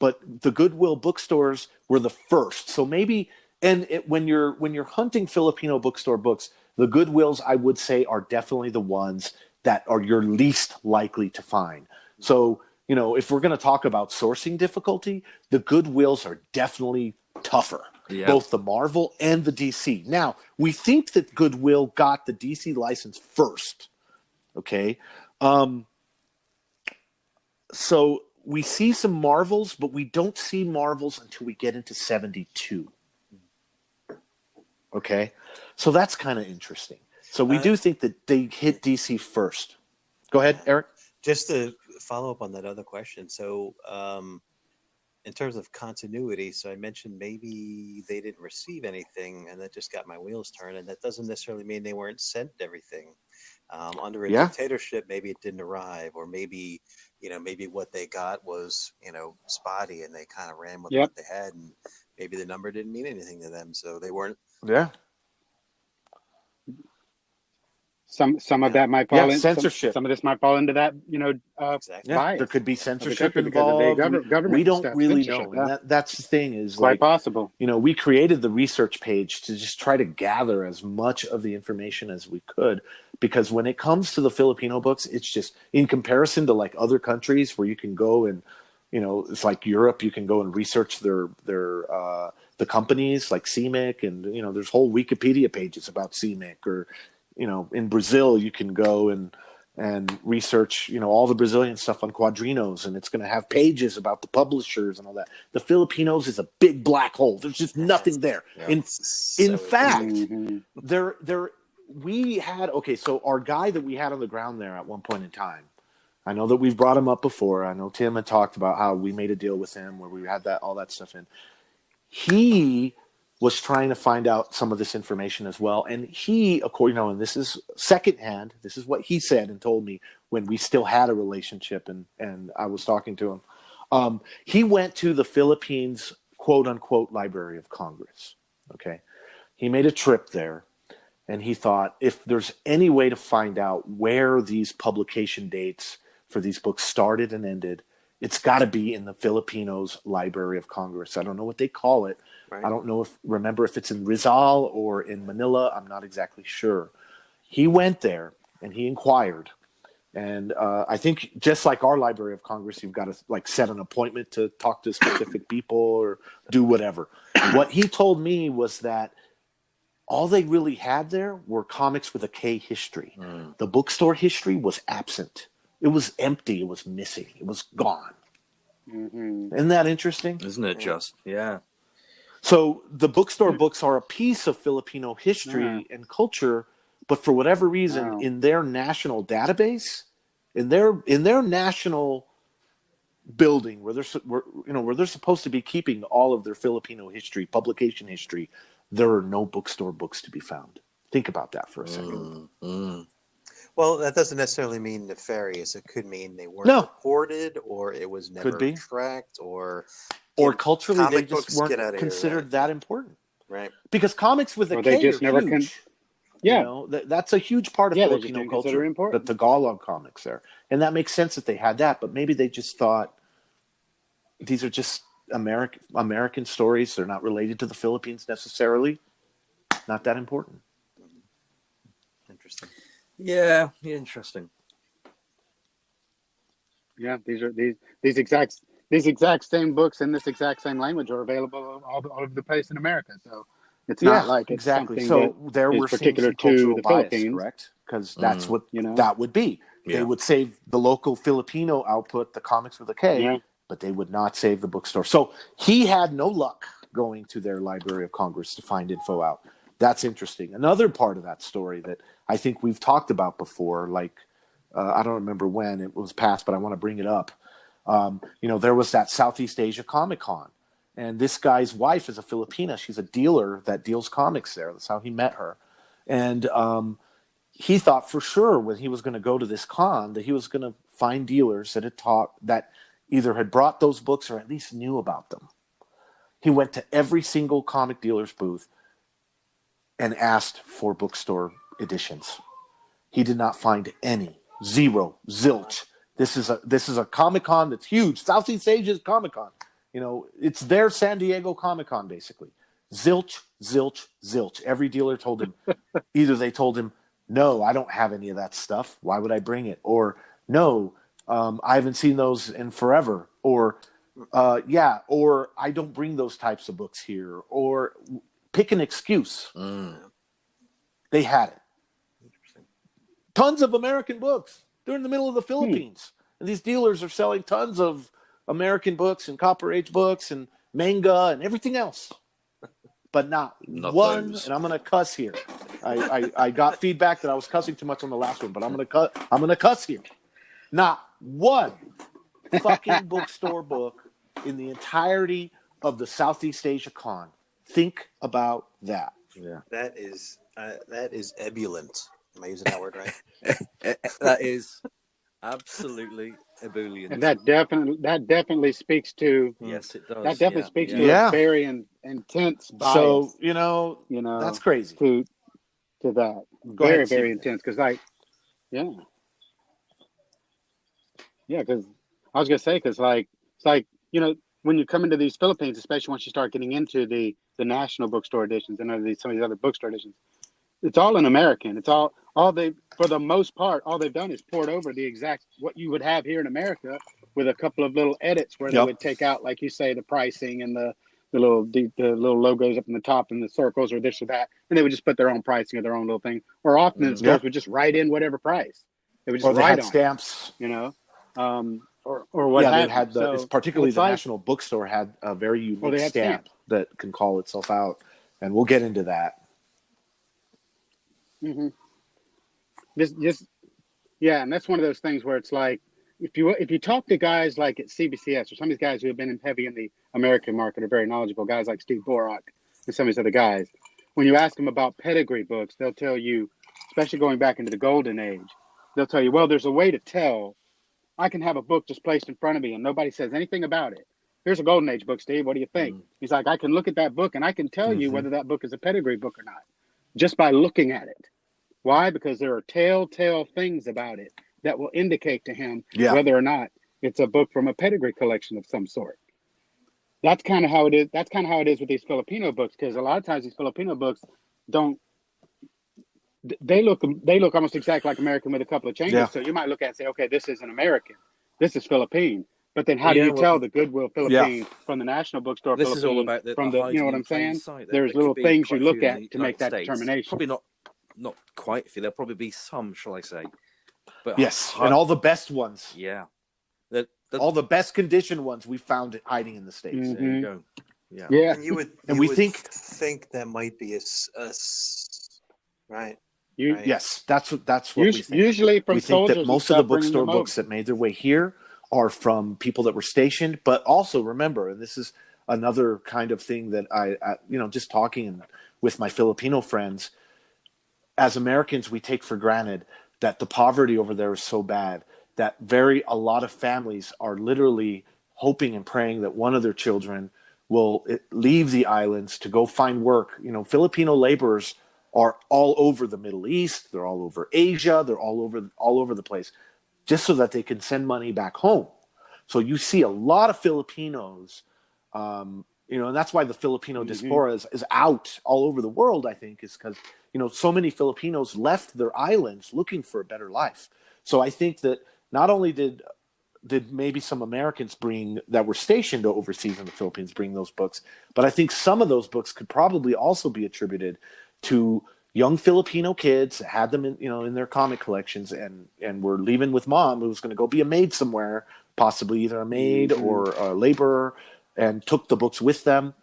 but the Goodwill bookstores were the first. So maybe, when you're hunting Filipino bookstore books, the Goodwills, I would say, are definitely the ones that are you're least likely to find. So, if we're going to talk about sourcing difficulty, the Goodwills are definitely tougher, both the Marvel and the DC. Now, we think that Goodwill got the DC license first, okay? So we see some Marvels, but we don't see Marvels until we get into 72. Okay? So that's kind of interesting. So we do think that they hit DC first. Go ahead, Eric. Just to follow up on that other question. So in terms of continuity, so I mentioned maybe they didn't receive anything, and that just got my wheels turned. And that doesn't necessarily mean they weren't sent everything. Under a dictatorship, maybe it didn't arrive, or maybe what they got was spotty, and they kind of ran with what they had, and maybe the number didn't mean anything to them, so they weren't. Yeah. Some of that might fall in censorship. Some of this might fall into that, Exactly. bias. There could be censorship involved. Government we don't stuff, really know. And that's the thing is quite possible. We created the research page to just try to gather as much of the information as we could, because when it comes to the Filipino books, it's just in comparison to like other countries where you can go and, it's like Europe, you can go and research their the companies like CMYC, and there's whole Wikipedia pages about CMYC, or in Brazil, you can go and research, all the Brazilian stuff on Quadrinos, and it's going to have pages about the publishers and all that. The Filipinos is a big black hole. There's just nothing there. Yeah, in fact, we had, so our guy that we had on the ground there at one point in time, I know that we've brought him up before. I know Tim had talked about how we made a deal with him where we had all that stuff in. He was trying to find out some of this information as well. And he, according, and this is secondhand, this is what he said and told me when we still had a relationship and I was talking to him. He went to the Philippines, quote unquote, Library of Congress. Okay. He made a trip there, and he thought, if there's any way to find out where these publication dates for these books started and ended, it's got to be in the Filipinos Library of Congress. I don't know what they call it. Right. I don't know if it's in Rizal or in Manila. I'm not exactly sure. He went there and he inquired. And I think just like our Library of Congress, you've got to set an appointment to talk to specific people or do whatever. What he told me was that all they really had there were comics with a K history. The bookstore history was absent. It was empty. It was missing. It was gone. Mm-hmm. Isn't that interesting? Isn't it just? Yeah. So the bookstore books are a piece of Filipino history and culture, but for whatever reason, in their national database, in their national building where they're supposed to be keeping all of their Filipino history, publication history, there are no bookstore books to be found. Think about that for a second. Well, that doesn't necessarily mean nefarious. It could mean they weren't No. reported, or it was never tracked, or culturally they just weren't considered that important. Right. Because comics with a K are huge. Yeah. You know, that's a huge part of Filipino culture. The Tagalog comics there. And that makes sense that they had that, but maybe they just thought these are just American stories. They're not related to the Philippines necessarily. Not that important. Interesting. Yeah, interesting. Yeah, these exact same books in this exact same language are available all over the place in America. So it's not like it's something so there that we're is particular seeing some cultural to the bias, Philippines, correct? Because that's what that would be. Yeah. They would save the local Filipino output, the comics with a K, but they would not save the bookstore. So he had no luck going to their Library of Congress to find info out. That's interesting. Another part of that story that I think we've talked about before, like I don't remember when it was passed, but I want to bring it up. There was that Southeast Asia Comic Con, and this guy's wife is a Filipina. She's a dealer that deals comics there. That's how he met her. And he thought for sure when he was going to go to this con that he was going to find dealers that either had brought those books or at least knew about them. He went to every single comic dealer's booth and asked for bookstore editions. He did not find any. Zero. Zilch. This is a Comic-Con that's huge. Southeast Asia's Comic-Con. It's their San Diego Comic-Con, basically. Zilch, zilch, zilch. Every dealer told him, either they told him, no, I don't have any of that stuff. Why would I bring it? Or, no, I haven't seen those in forever. Or, or I don't bring those types of books here. Or pick an excuse. They had it. Tons of American books. They're in the middle of the Philippines. And these dealers are selling tons of American books and Copper Age books and manga and everything else. But not one, those. And I'm going to cuss here. I got feedback that I was cussing too much on the last one, but I'm going to cuss here. Not one fucking bookstore book in the entirety of the Southeast Asia Con. Think about that. Yeah. That is ebullient. Am I using that word right? That is absolutely ebullient. And that definitely speaks to. Yes, it does. That definitely speaks to a very intense bias. So that's crazy. To that, very intense. Because because I was gonna say it's like when you come into these Philippines, especially once you start getting into the national bookstore editions and some of these other bookstore editions. It's all in American. It's all they, for the most part, all they've done is poured over the exact what you would have here in America with a couple of little edits where they would take out, like you say, the pricing and the little logos up in the top and the circles or this or that, and they would just put their own pricing or their own little thing. Or often the stores would just write in whatever price. They would just write on stamps, or what have you. Particularly the National Bookstore had a very unique stamp that can call itself out, and we'll get into that. Mm-hmm. And that's one of those things where it's like if you talk to guys like at CBCS or some of these guys who have been heavy in the American market are very knowledgeable, guys like Steve Borak and some of these other guys. When you ask them about pedigree books, they'll tell you, especially going back into the golden age, they'll tell you, well, there's a way to tell. I can have a book just placed in front of me and nobody says anything about it. Here's a golden age book, Steve. What do you think? He's like, I can look at that book and I can tell you whether that book is a pedigree book or not, just by looking at it. Why? Because there are telltale things about it that will indicate to him whether or not it's a book from a pedigree collection of some sort. That's kind of how it is. That's kind of how it is with these Filipino books, because a lot of times these Filipino books they look almost exactly like American with a couple of changes. Yeah. So you might look at it and say, okay, this is an American, this is Philippine. But then how do you tell the Goodwill Philippine from the National Bookstore this Philippine? Is all about from the you know what I'm saying? There's little things you look at to make that determination. Probably not quite a few. There'll probably be some, shall I say? But yes, and all the best ones. Yeah, all the best conditioned ones we found hiding in the States. Mm-hmm. There you go. Yeah. And you would think that might be a right. Right. Yes, that's what we think. Usually from we think that most of the bookstore books that made their way here are from people that were stationed, but also remember, and this is another kind of thing that I just talking with my Filipino friends, as Americans, we take for granted that the poverty over there is so bad that a lot of families are literally hoping and praying that one of their children will leave the islands to go find work. You know, Filipino laborers are all over the Middle East. They're all over Asia. They're all over the place, just so that they can send money back home. So you see a lot of Filipinos, you know, and that's why the Filipino diaspora is out all over the world, I think, is because, you know, so many Filipinos left their islands looking for a better life. So I think that not only did maybe some Americans that were stationed overseas in the Philippines bring those books, but I think some of those books could probably also be attributed to young Filipino kids that had them in their comic collections and were leaving with mom, who was going to go be a maid somewhere, possibly either a maid or a laborer, and took the books with them.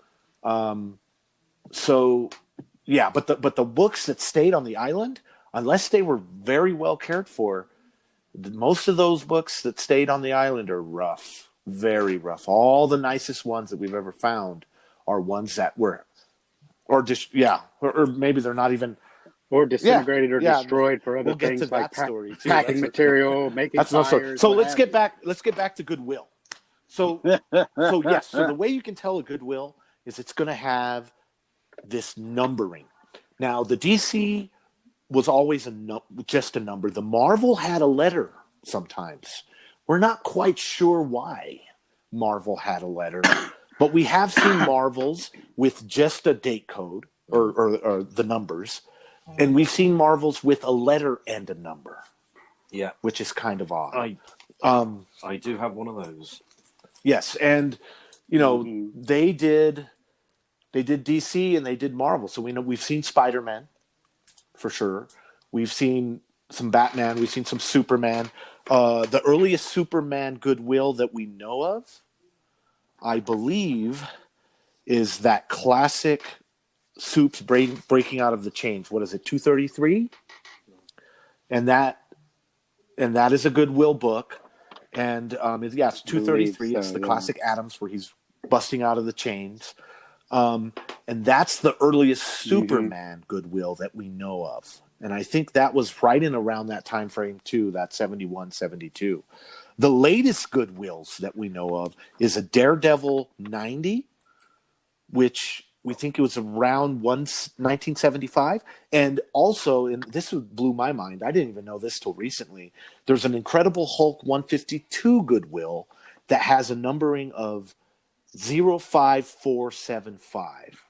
So yeah, but the books that stayed on the island, unless they were very well cared for, most of those books that stayed on the island are rough, very rough. All the nicest ones that we've ever found are ones that were, or maybe they're not even, or disintegrated or destroyed for other things like packing material, making fires. So let's get back to Goodwill. So yes, so the way you can tell a Goodwill is it's going to have this numbering. Now the DC was always just a number. The Marvel had a letter sometimes. We're not quite sure why Marvel had a letter, but we have seen Marvels with just a date code or the numbers, and we've seen Marvels with a letter and a number. Yeah, which is kind of odd. I do have one of those. Yes, and you know they did DC and they did Marvel, so we've seen Spider-Man. For sure. We've seen some Batman. We've seen some Superman. The earliest Superman Goodwill that we know of, I believe, is that classic Supes breaking out of the chains. What is it, 233? And that is a Goodwill book. And it's 233. It's the classic Adams where he's busting out of the chains. And that's the earliest Superman Goodwill that we know of. And I think that was right in around that time frame too, that 71, 72. The latest Goodwills that we know of is a Daredevil 90, which we think it was around 1975. And also, and this blew my mind, I didn't even know this till recently, there's an Incredible Hulk 152 Goodwill that has a numbering of 05475.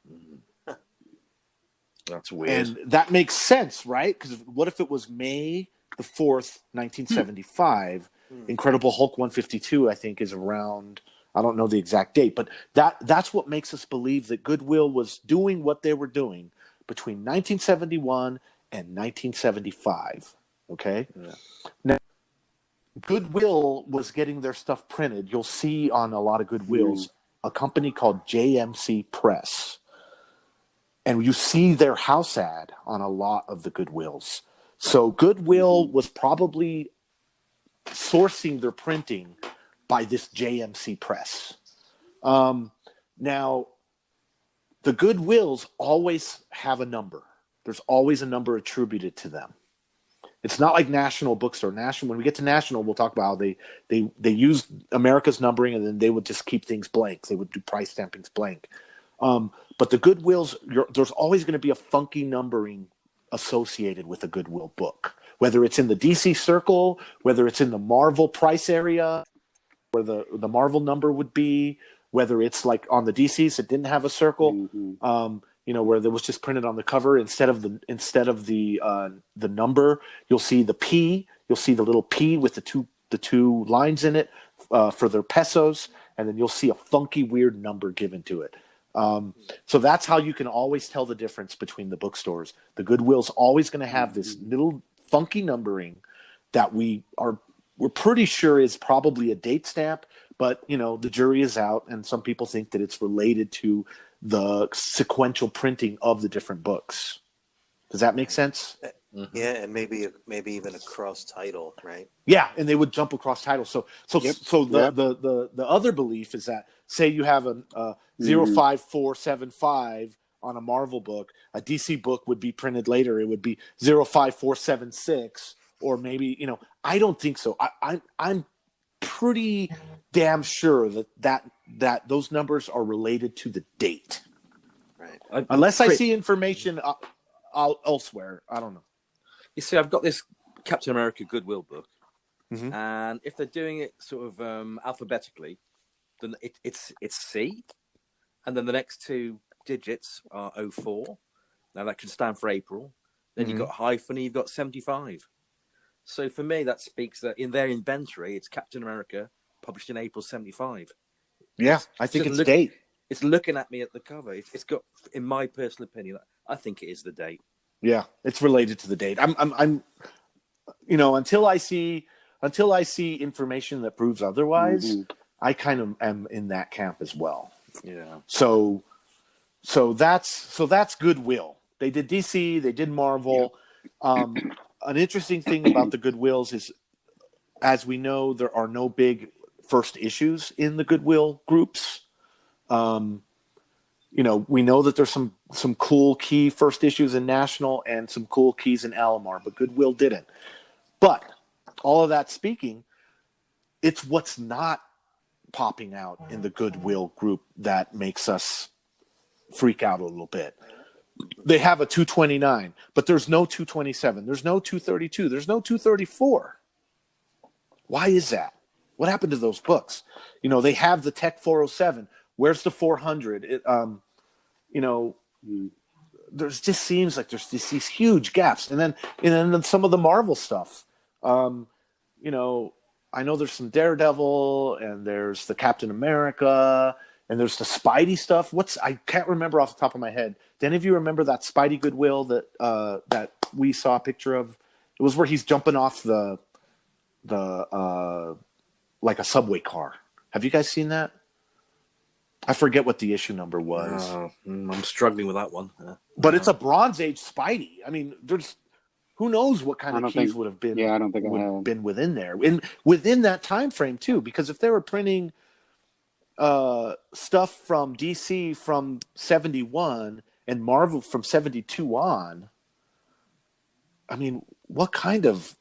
That's weird. And that makes sense, right? Because what if it was May the 4th, 1975? Incredible Hulk 152, I think, is around, I don't know the exact date, but that's what makes us believe that Goodwill was doing what they were doing between 1971 and 1975. Okay? Yeah. Now, Goodwill was getting their stuff printed. You'll see on a lot of Goodwills a company called JMC Press. And you see their house ad on a lot of the Goodwills. So Goodwill was probably sourcing their printing by this JMC Press. Now, the Goodwills always have a number. There's always a number attributed to them. It's not like National Bookstore. National, when we get to National, we'll talk about how they use America's numbering, and then they would just keep things blank. They would do price stampings blank. But the Goodwills, there's always going to be a funky numbering associated with a Goodwill book, whether it's in the DC circle, whether it's in the Marvel price area, where the Marvel number would be, whether it's like on the DCs that didn't have a circle, where there was just printed on the cover instead of the number, you'll see the P, you'll see the little P with the two lines in it for their pesos, and then you'll see a funky weird number given to it. So that's how you can always tell the difference between the bookstores. The Goodwill's always going to have this little funky numbering that we're pretty sure is probably a date stamp, but the jury is out, and some people think that it's related to the sequential printing of the different books. Does that make sense? Yeah, and maybe even a cross title, right? Yeah, and they would jump across titles. So the other belief is that, say you have a 05475 on a Marvel book, a DC book would be printed later. It would be 05476 or maybe, I don't think so. I'm pretty damn sure that those numbers are related to the date. Right. Unless I see information elsewhere. I don't know. You see, I've got this Captain America Goodwill book, Mm-hmm. and if they're doing it sort of alphabetically, then it's C, and then the next two digits are 04. Now that can stand for April. Then you've got hyphen, you've got 75. So for me, that speaks that in their inventory, it's Captain America, published in April 75. Yeah, I think it's date. It's looking at me at the cover. It's got, in my personal opinion, I think it is the date. Yeah, it's related to the date. I'm until I see information that proves otherwise, I kind of am in that camp as well. Yeah. So that's Goodwill. They did DC, they did Marvel. Yeah. An interesting thing about the Goodwills is, as we know, there are no big first issues in the Goodwill groups. We know that there's some cool key first issues in National and some cool keys in Alamar, but Goodwill didn't. But all of that speaking, it's what's not popping out in the Goodwill group that makes us freak out a little bit. They have a 229, but there's no 227. There's no 232. There's no 234. Why is that? What happened to those books? They have the Tech 407. Where's the 400? There's just seems like there's these huge gaps. And then some of the Marvel stuff. I know there's some Daredevil, and there's the Captain America, and there's the Spidey stuff. I can't remember off the top of my head. Do any of you remember that Spidey Goodwill that we saw a picture of? It was where he's jumping off the like a subway car. Have you guys seen that? I forget what the issue number was. I'm struggling with that one. But it's a Bronze Age Spidey. I mean, there's who knows what kind of keys would have been. Yeah, I don't think would have been within there, within that time frame too. Because if they were printing stuff from DC from 71 and Marvel from 72 on, I mean, what kind of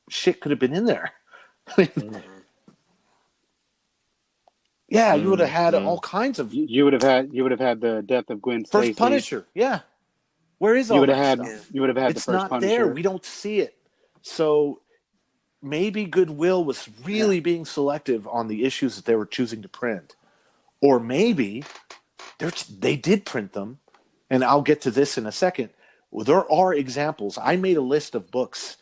shit could have been in there? Yeah, you would have had all kinds of. You would have had the death of Gwen Stacy. First Punisher, yeah. Where is all that stuff? You would have had it's the first not Punisher. there. We don't see it. So maybe Goodwill was really being selective on the issues that they were choosing to print, or maybe they did print them. And I'll get to this in a second. Well, there are examples. I made a list of books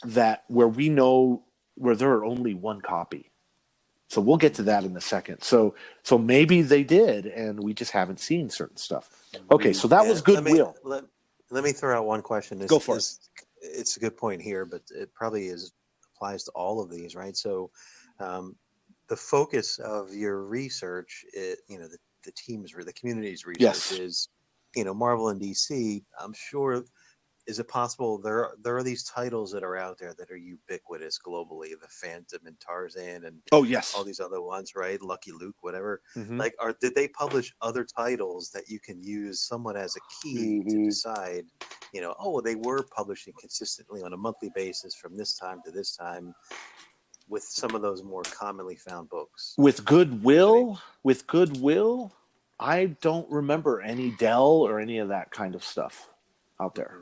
where we know where there are only one copy. So we'll get to that in a second. So maybe they did, and we just haven't seen certain stuff. Okay, so that was Goodwill. Let me throw out one question. Go for it. It's a good point here, but it probably applies to all of these, right? So the focus of your research, the team's, the community's research is, Marvel and DC. I'm sure. Is it possible there are these titles that are out there that are ubiquitous globally? The Phantom and Tarzan and all these other ones, right? Lucky Luke, whatever. Mm-hmm. Did they publish other titles that you can use somewhat as a key to decide? They were publishing consistently on a monthly basis from this time to this time, with some of those more commonly found books. With Goodwill, I don't remember any Dell or any of that kind of stuff out there.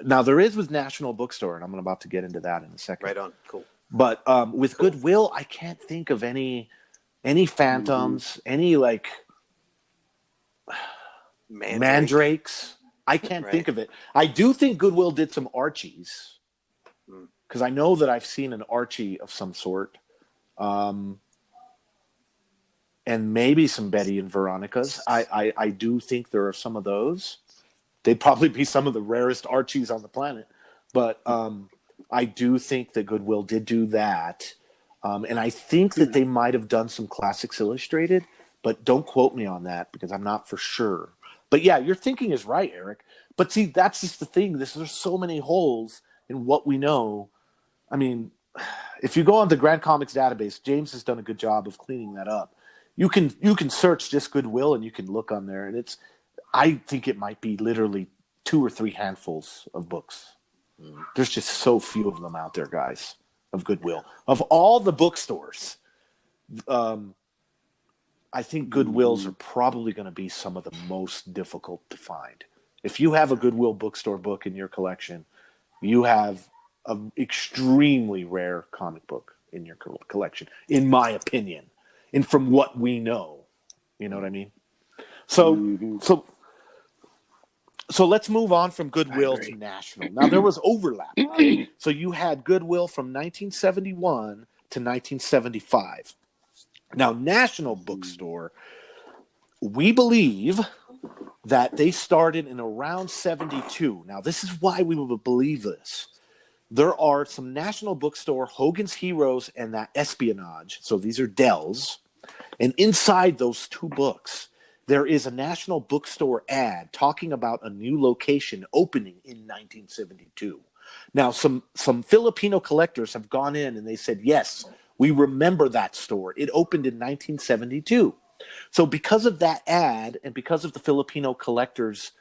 Now there is with National Bookstore, and I'm about to get into that in a second. Right on, cool. But with Goodwill, I can't think of any Phantoms, any like Mandrakes. I can't think of it. I do think Goodwill did some Archies, because I know that I've seen an Archie of some sort, and maybe some Betty and Veronica's. I do think there are some of those. They'd probably be some of the rarest Archies on the planet. But I do think that Goodwill did do that. And I think that they might have done some Classics Illustrated, but don't quote me on that because I'm not for sure. But yeah, your thinking is right, Eric. But see, that's just the thing. There's so many holes in what we know. I mean, if you go on the Grand Comics database, James has done a good job of cleaning that up. You can search just Goodwill and you can look on there, and I think it might be literally 2 or 3 handfuls of books. There's just so few of them out there, guys, of Goodwill. Of all the bookstores, I think Goodwills are probably going to be some of the most difficult to find. If you have a Goodwill bookstore book in your collection, you have an extremely rare comic book in your collection, in my opinion, and from what we know. You know what I mean? So let's move on from Goodwill to National. Now, there was overlap. Okay? So you had Goodwill from 1971 to 1975. Now, National Bookstore, we believe that they started in around 72. Now, this is why we would believe this. There are some National Bookstore, Hogan's Heroes, and that Espionage. So these are Dells. And inside those 2 books, there is a National Bookstore ad talking about a new location opening in 1972. Now, some Filipino collectors have gone in and they said, yes, we remember that store. It opened in 1972. So because of that ad and because of the Filipino collectors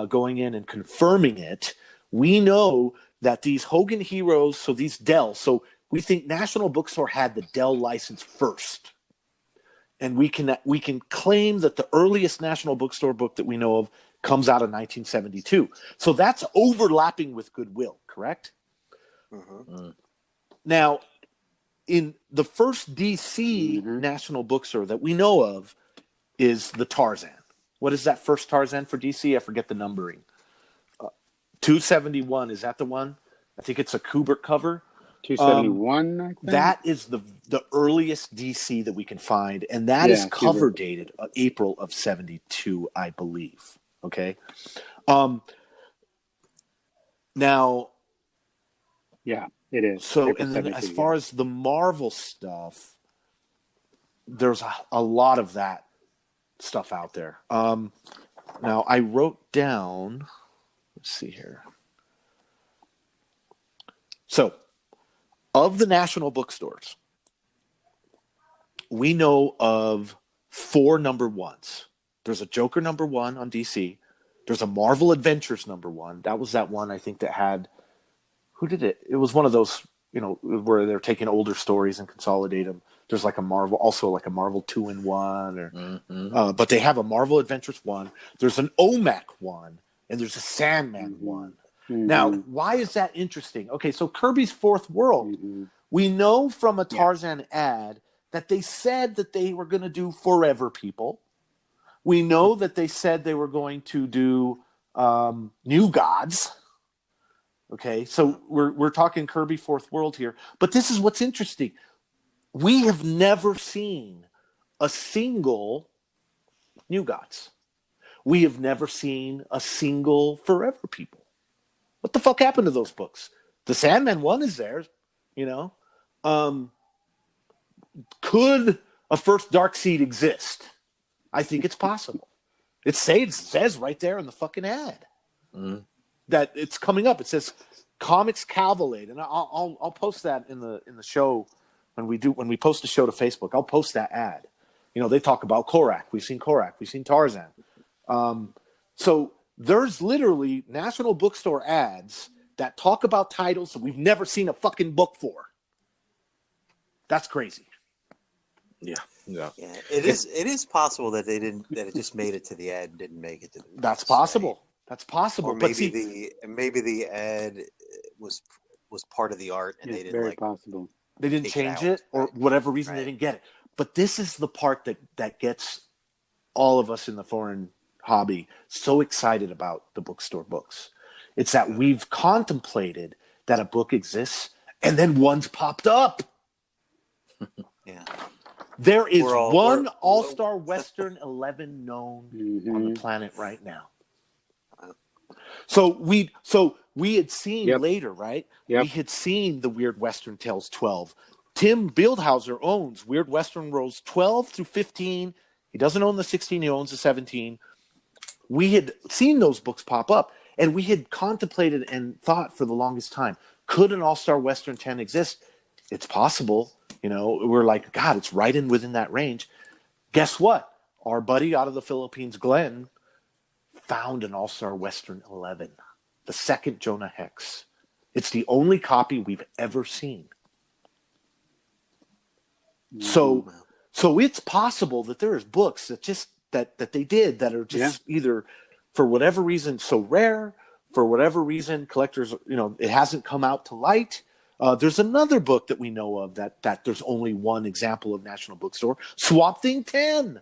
going in and confirming it, we know that these Hogan Heroes, so these Dell, so we think National Bookstore had the Dell license first. And we can claim that the earliest National Bookstore book that we know of comes out of 1972. So that's overlapping with Goodwill, correct? Mm-hmm. Now, in the first DC National Bookstore that we know of is the Tarzan. What is that first Tarzan for DC? I forget the numbering. 271, is that the one? I think it's a Kubert cover. 271, I think. That is the earliest DC that we can find, and that is cover dated April of 72, I believe. Okay? Now... Yeah. It is. So, and then as far as the Marvel stuff, there's a lot of that stuff out there. Now, I wrote down, let's see here. So, of the National Bookstores, we know of 4 number 1s. There's a Joker number 1 on DC. There's a Marvel Adventures number 1. That was that one, I think, that had... Who did it? It was one of those, where they're taking older stories and consolidate them. There's like a Marvel 2-in-1, but they have a Marvel Adventures 1. There's an OMAC 1, and there's a Sandman 1. Now, why is that interesting? Okay, so Kirby's Fourth World. We know from a Tarzan ad that they said that they were going to do Forever People. We know that they said they were going to do New Gods. Okay, so we're talking Kirby Fourth World here. But this is what's interesting. We have never seen a single New Gods. We have never seen a single Forever People. What the fuck happened to those books? The Sandman 1 is there, Could a first Darkseid exist? I think it's possible. It says right there in the fucking ad. That it's coming up. It says Comics Cavalade, and I'll post that in the show when we post the show to Facebook. I'll post that ad. They talk about Korak. We've seen Tarzan. So there's literally National Bookstore ads that talk about titles that we've never seen a fucking book for. That's crazy. Yeah. It is possible that it just made it to the ad and didn't make it to the. That's possible. That's possible. Or maybe the ad was part of the art and they didn't very possible. They didn't change it, or whatever reason they didn't get it. But this is the part that gets all of us in the foreign hobby so excited about the bookstore books. It's that we've contemplated that a book exists and then one's popped up. Yeah. There is one All-Star Western 11 known on the planet right now. So we had seen later, right? Yep. We had seen the Weird Western Tales 12. Tim Bildhauser owns Weird Western Rolls 12 through 15. He doesn't own the 16. He owns the 17. We had seen those books pop up, and we had contemplated and thought for the longest time, could an All-Star Western 10 exist? It's possible. We're like, God, it's right within that range. Guess what? Our buddy out of the Philippines, Glenn, found an All-Star Western 11, the Second Jonah Hex. It's the only copy we've ever seen. So it's possible that there is books that just that they did that are just either for whatever reason so rare, for whatever reason collectors, it hasn't come out to light. There's another book that we know of that there's only one example of National Bookstore. Swamp Thing 10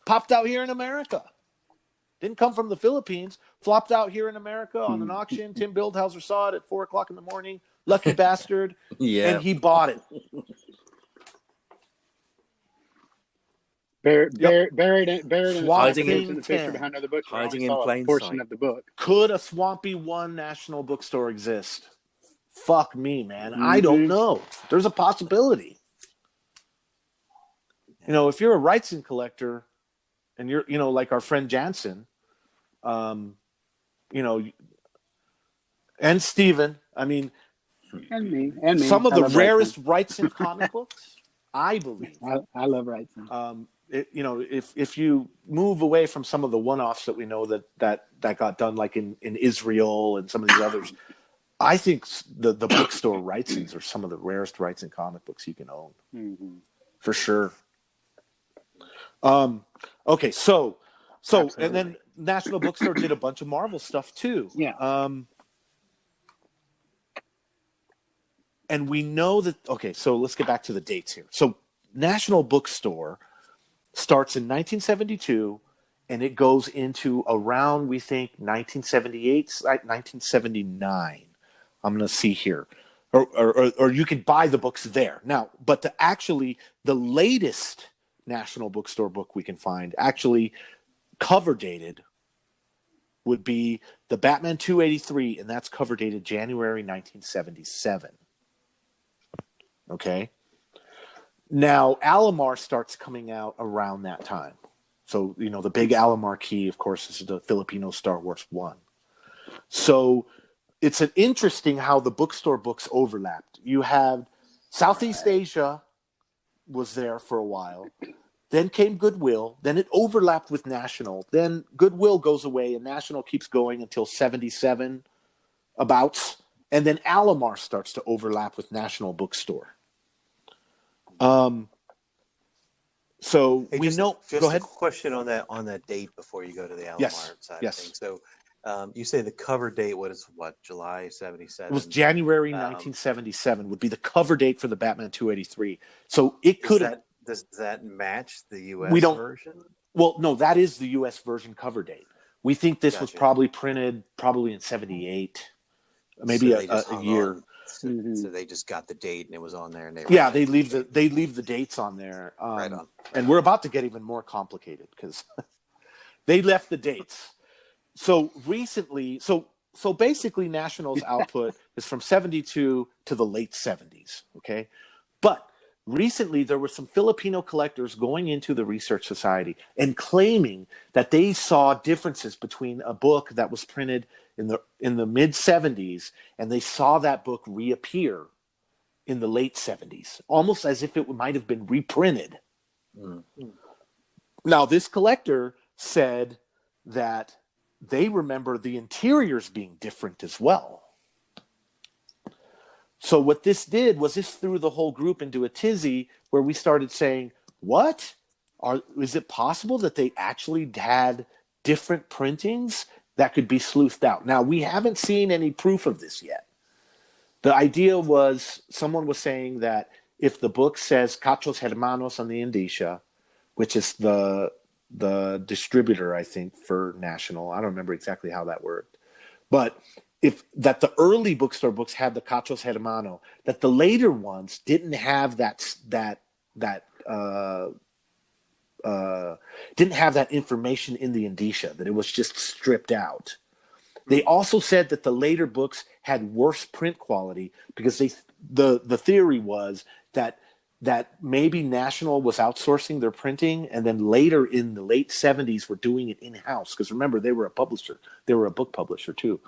popped out here in America. Didn't come from the Philippines. Flopped out here in America on an auction. Tim Bildhauser saw it at 4:00 in the morning. Lucky bastard. And he bought it. Buried in the picture behind other books. Hiding in plain portion sight of the book. Could a Swampy 1 National Bookstore exist? Fuck me, man. I don't know. There's a possibility. If you're a Wrightson collector and you're, like our friend Jansen, and Steven, and me. Some of the rarest Wrightson comic books, I believe. I love Wrightson. If you move away from some of the one-offs that we know that got done, like in Israel and some of these others, I think the bookstore Wrightsons are some of the rarest Wrightson comic books you can own, for sure. Okay, so absolutely. And then National Bookstore did a bunch of Marvel stuff too. Yeah. And we know that. Okay, so let's get back to the dates here. So National Bookstore starts in 1972, and it goes into around, we think, 1978, 1979. I'm going to see here. Or you could buy the books there. Now, but the latest National Bookstore book we can find, actually cover dated, would be the Batman 283, and that's cover dated January 1977. Okay? Now, Alomar starts coming out around that time. So, the big Alomar key, of course, is the Filipino Star Wars 1. So it's an interesting how the bookstore books overlapped. You have Southeast Asia was there for a while. Then came Goodwill. Then it overlapped with National. Then Goodwill goes away and National keeps going until 77 abouts. And then Alomar starts to overlap with National Bookstore. So we know. Just go ahead. A question on that date before you go to the Alomar side of things. So you say the cover date July 77? It was January 1977 would be the cover date for the Batman 283. So it could have. Does that match the U.S. version? Well, no, that is the U.S. version cover date. We think this was probably printed in 78, maybe a year. So they just got the date and it was on there, and they leave the dates on there. Right on. And we're about to get even more complicated because they left the dates. So recently, so basically, National's output is from 72 to the late 70s. Okay, but recently there were some Filipino collectors going into the Research Society and claiming that they saw differences between a book that was printed in the mid 70s, and they saw that book reappear in the late 70s, almost as if it might have been reprinted. Mm-hmm. Now, this collector said that they remember the interiors being different as well. So what this did was this threw the whole group into a tizzy where we started saying, what? Is it possible that they actually had different printings that could be sleuthed out? Now, we haven't seen any proof of this yet. The idea was, someone was saying that if the book says Cachos Hermanos on the indicia, which is the distributor, I think, for National, I don't remember exactly how that worked, but that the early bookstore books had the Cachos Hermano, that the later ones didn't have didn't have that information in the indicia, that it was just stripped out. They also said that the later books had worse print quality because the theory was that maybe National was outsourcing their printing, and then later in the late 70s were doing it in-house, because remember, they were a publisher. They were a book publisher too.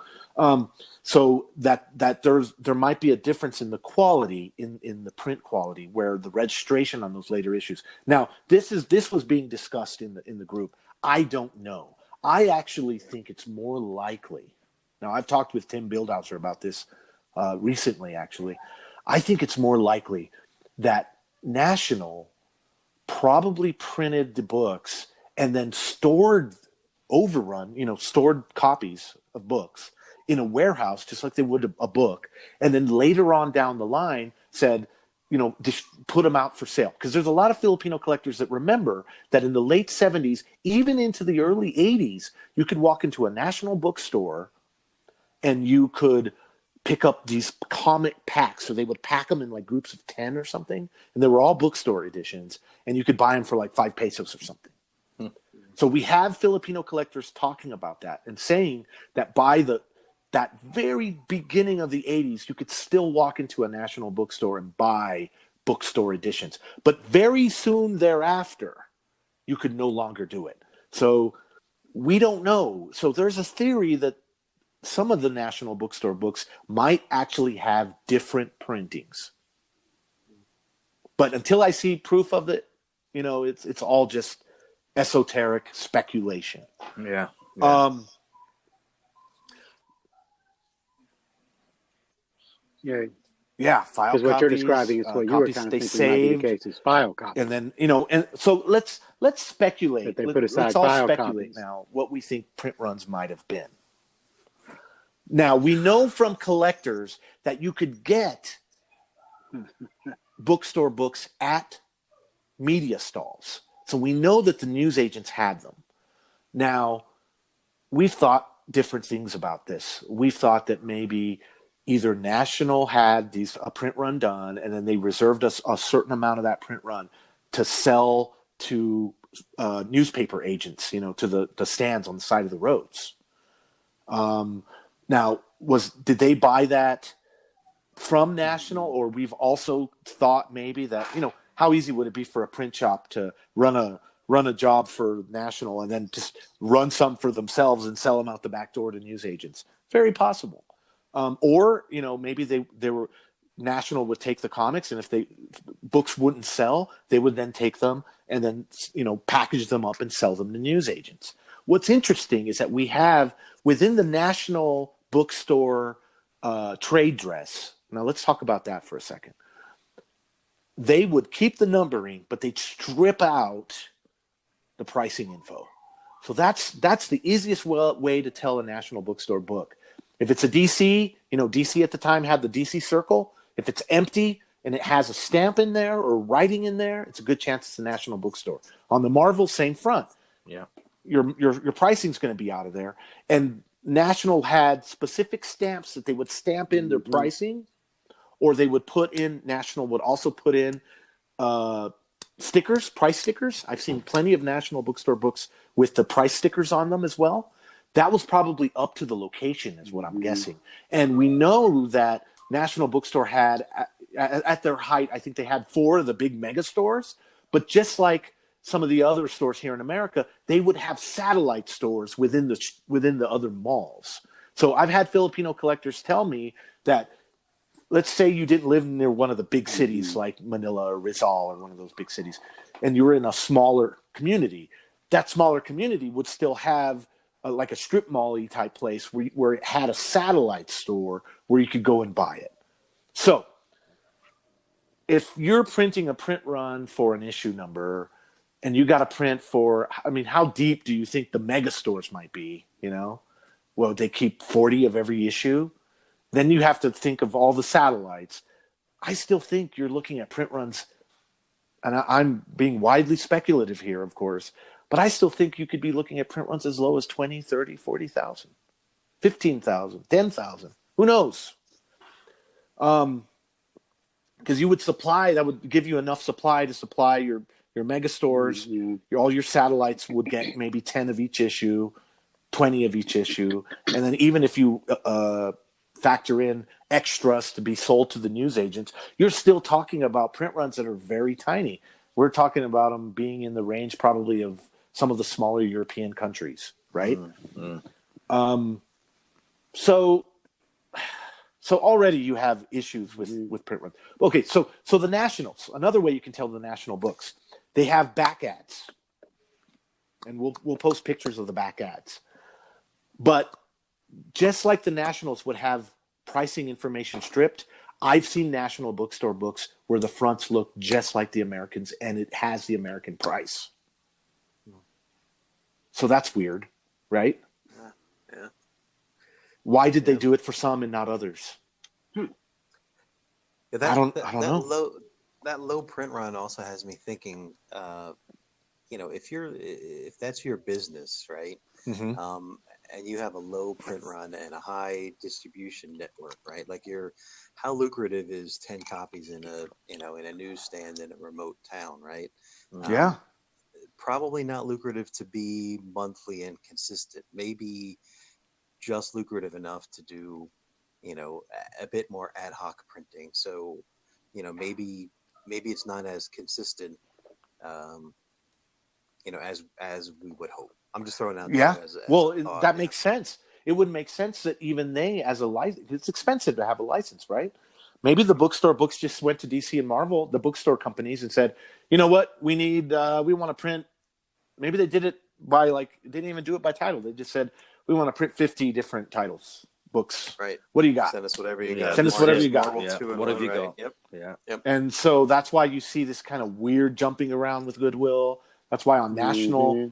So that there might be a difference in the quality, in the print quality, where the registration on those later issues. Now, this was being discussed in the group. I don't know. I actually think it's more likely. Now, I've talked with Tim Bildhauser about this recently, actually. I think it's more likely that National probably printed the books and then stored stored copies of books in a warehouse, just like they would a book. And then later on down the line said, just put them out for sale. Because there's a lot of Filipino collectors that remember that in the late 70s, even into the early 80s, you could walk into a National bookstore and you could pick up these comic packs. So they would pack them in like groups of 10 or something. And they were all bookstore editions. And you could buy them for like 5 pesos or something. So we have Filipino collectors talking about that and saying that by that very beginning of the 80s, you could still walk into a National bookstore and buy bookstore editions. But very soon thereafter, you could no longer do it. So we don't know. So there's a theory that some of the National bookstore books might actually have different printings. But until I see proof of it, it's all just esoteric speculation. Yeah. Yeah, file because what copies, you're describing is what you were kind of thinking might be the case is file copies. And then, and so let's speculate. That they put aside let's all file speculate copies. now what we think print runs might have been. Now, we know from collectors that you could get bookstore books at media stalls. So we know that the newsagents had them. Now, we've thought different things about this. We've thought that maybe either National had a print run done, and then they reserved us a certain amount of that print run to sell to newspaper agents, to the stands on the side of the roads. Now, did they buy that from National, or we've also thought maybe that, how easy would it be for a print shop to run a job for National and then just run some for themselves and sell them out the back door to newsagents? Very possible. Or maybe they were National would take the comics, and if books wouldn't sell, they would then take them and then package them up and sell them to newsagents. What's interesting is that we have within the National bookstore trade dress. Now let's talk about that for a second. They would keep the numbering, but they'd strip out the pricing info. So that's the easiest way to tell a National bookstore book. If it's a DC, DC at the time had the DC circle. If it's empty and it has a stamp in there or writing in there, it's a good chance it's a National bookstore. On the Marvel, same front. Yeah. Your pricing's going to be out of there. And National had specific stamps that they would stamp in their pricing, or National would also put in stickers, price stickers. I've seen plenty of National bookstore books with the price stickers on them as well. That was probably up to the location, is what I'm guessing. And we know that National Bookstore had, at their height, I think they had 4 of the big mega stores. But just like some of the other stores here in America, they would have satellite stores within the other malls. So I've had Filipino collectors tell me that, let's say you didn't live near one of the big cities like Manila or Rizal or one of those big cities, and you were in a smaller community. That smaller community would still have like a strip mall-y type place where it had a satellite store where you could go and buy it. So if you're printing a print run for an issue number and you got to print how deep do you think the mega stores might be? Well, they keep 40 of every issue. Then you have to think of all the satellites. I still think you're looking at print runs, and I'm being widely speculative here, of course, but I still think you could be looking at print runs as low as 20, 30, 40,000, 15,000, 10,000. Who knows? Because you would that would give you enough supply to supply your mega stores. All your satellites would get maybe 10 of each issue, 20 of each issue. And then even if you factor in extras to be sold to the newsagents, you're still talking about print runs that are very tiny. We're talking about them being in the range probably of some of the smaller European countries, right? So already you have issues with print runs. Okay, so the Nationals, another way you can tell the National books, they have back ads. and we'll post pictures of the back ads. But just like the Nationals would have pricing information stripped, I've seen National Bookstore books where the fronts look just like the Americans, and it has the American price. So that's weird, right? Yeah. Why did they do it for some and not others? Yeah, I don't know. That low print run also has me thinking, if that's your business, right? Mm-hmm. And you have a low print run and a high distribution network, right? Like how lucrative is 10 copies in a newsstand in a remote town, right? Yeah. Probably not lucrative to be monthly and consistent. Maybe just lucrative enough to do, a bit more ad hoc printing. So, maybe it's not as consistent, as we would hope. I'm just throwing out. Yeah. There that makes sense. It would make sense that even they, as a license, it's expensive to have a license, right? Maybe the bookstore books just went to DC and Marvel, the bookstore companies, and said, you know what, we want to print. Maybe they did it by they didn't even do it by title. They just said, we want to print 50 different titles, books. Right. What do you got? Send us whatever you got. Send us whatever you got. Yeah. What have you got? Yep. Yeah. Yep. And so that's why you see this kind of weird jumping around with Goodwill. That's why on National,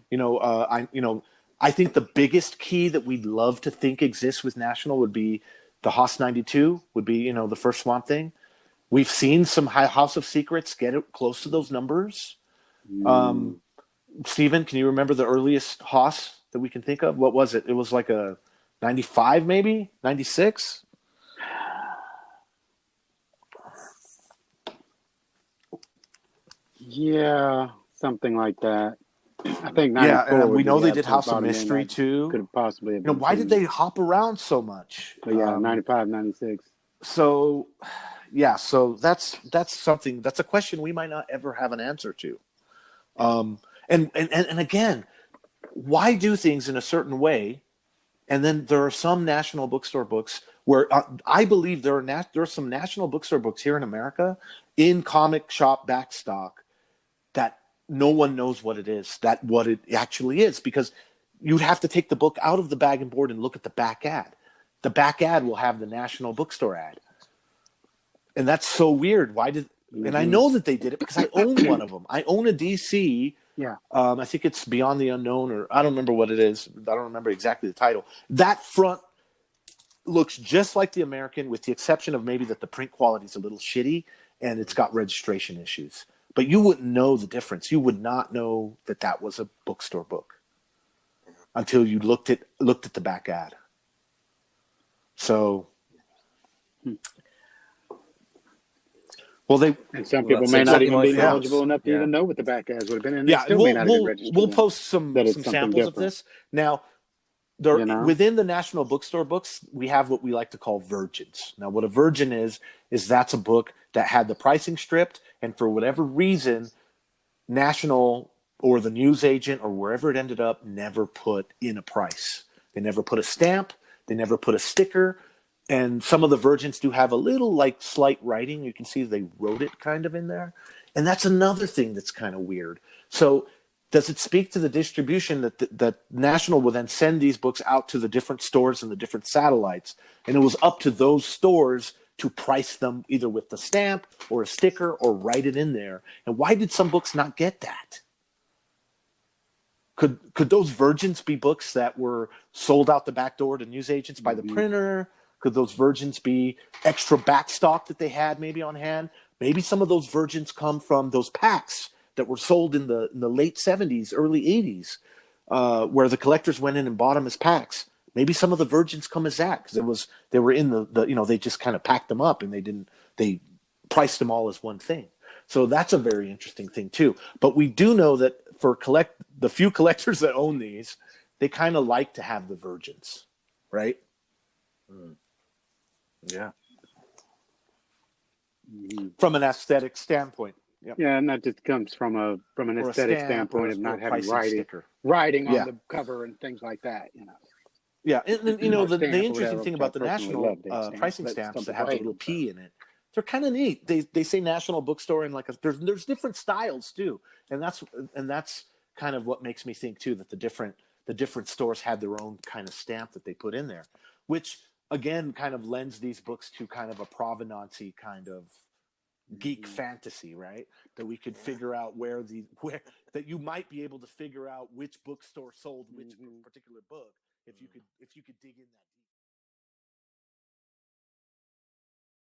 I think the biggest key that we'd love to think exists with National would be the Haas 92, would be, the first Swamp Thing. We've seen some House of Secrets get it close to those numbers. Stephen, can you remember the earliest Haas that we can think of? What was it? It was like a 95, maybe 96. Yeah, something like that. I think 94. Yeah, and we know they absolute did House of bottom end. Mystery too. Could have possibly have been why two. did they hop around so much? But yeah, 95, 96. So, so that's something, that's a question we might not ever have an answer to. And again, why do things in a certain way? And then there are some National Bookstore books where I believe there are some National Bookstore books here in America in comic shop backstock that no one knows what it is, what it actually is, because you'd have to take the book out of the bag and board and look at the back ad. The back ad will have the National Bookstore ad. And that's so weird. And I know that they did it because I own one of them. I own a DC. Yeah. I think it's Beyond the Unknown, or I don't remember what it is. I don't remember exactly the title. That front looks just like the American, with the exception of maybe that the print quality is a little shitty and it's got registration issues. But you wouldn't know the difference. You would not know that was a bookstore book until you looked at the back ad. So, and some people may not even be knowledgeable enough to even know what the back ads would have been. And they still may not have been registered. We'll post some samples of this. Now, within the National Bookstore books, we have what we like to call virgins. Now, what a virgin is that's a book that had the pricing stripped, and for whatever reason, National or the news agent or wherever it ended up never put in a price. They never put a stamp. They never put a sticker. And some of the virgins do have a little slight writing. You can see they wrote it kind of in there. And that's another thing that's kind of weird. So does it speak to the distribution that National will then send these books out to the different stores and the different satellites? And it was up to those stores to price them either with the stamp or a sticker or write it in there. And why did some books not get that? Could those virgins be books that were sold out the back door to news agents by the printer? Could those virgins be extra backstock that they had maybe on hand? Maybe some of those virgins come from those packs that were sold in the late 70s, early 80s, where the collectors went in and bought them as packs. Maybe some of the virgins come as that because they were in they just kind of packed them up and they priced them all as one thing. So that's a very interesting thing too. But we do know that for the few collectors that own these, they kind of like to have the virgins, right? Yeah. From an aesthetic standpoint. Yep. Yeah, and that just comes from an aesthetic standpoint of not having writing on the cover and things like that, Yeah, and the interesting thing about the National pricing stamps that have a little P in it, they're kind of neat. They say National Bookstore and there's different styles too, and that's kind of what makes me think too that the different stores have their own kind of stamp that they put in there, which again kind of lends these books to kind of a provenance-y kind of geek fantasy, right? That we could figure out where that you might be able to figure out which bookstore sold which particular book if you could dig in that deep.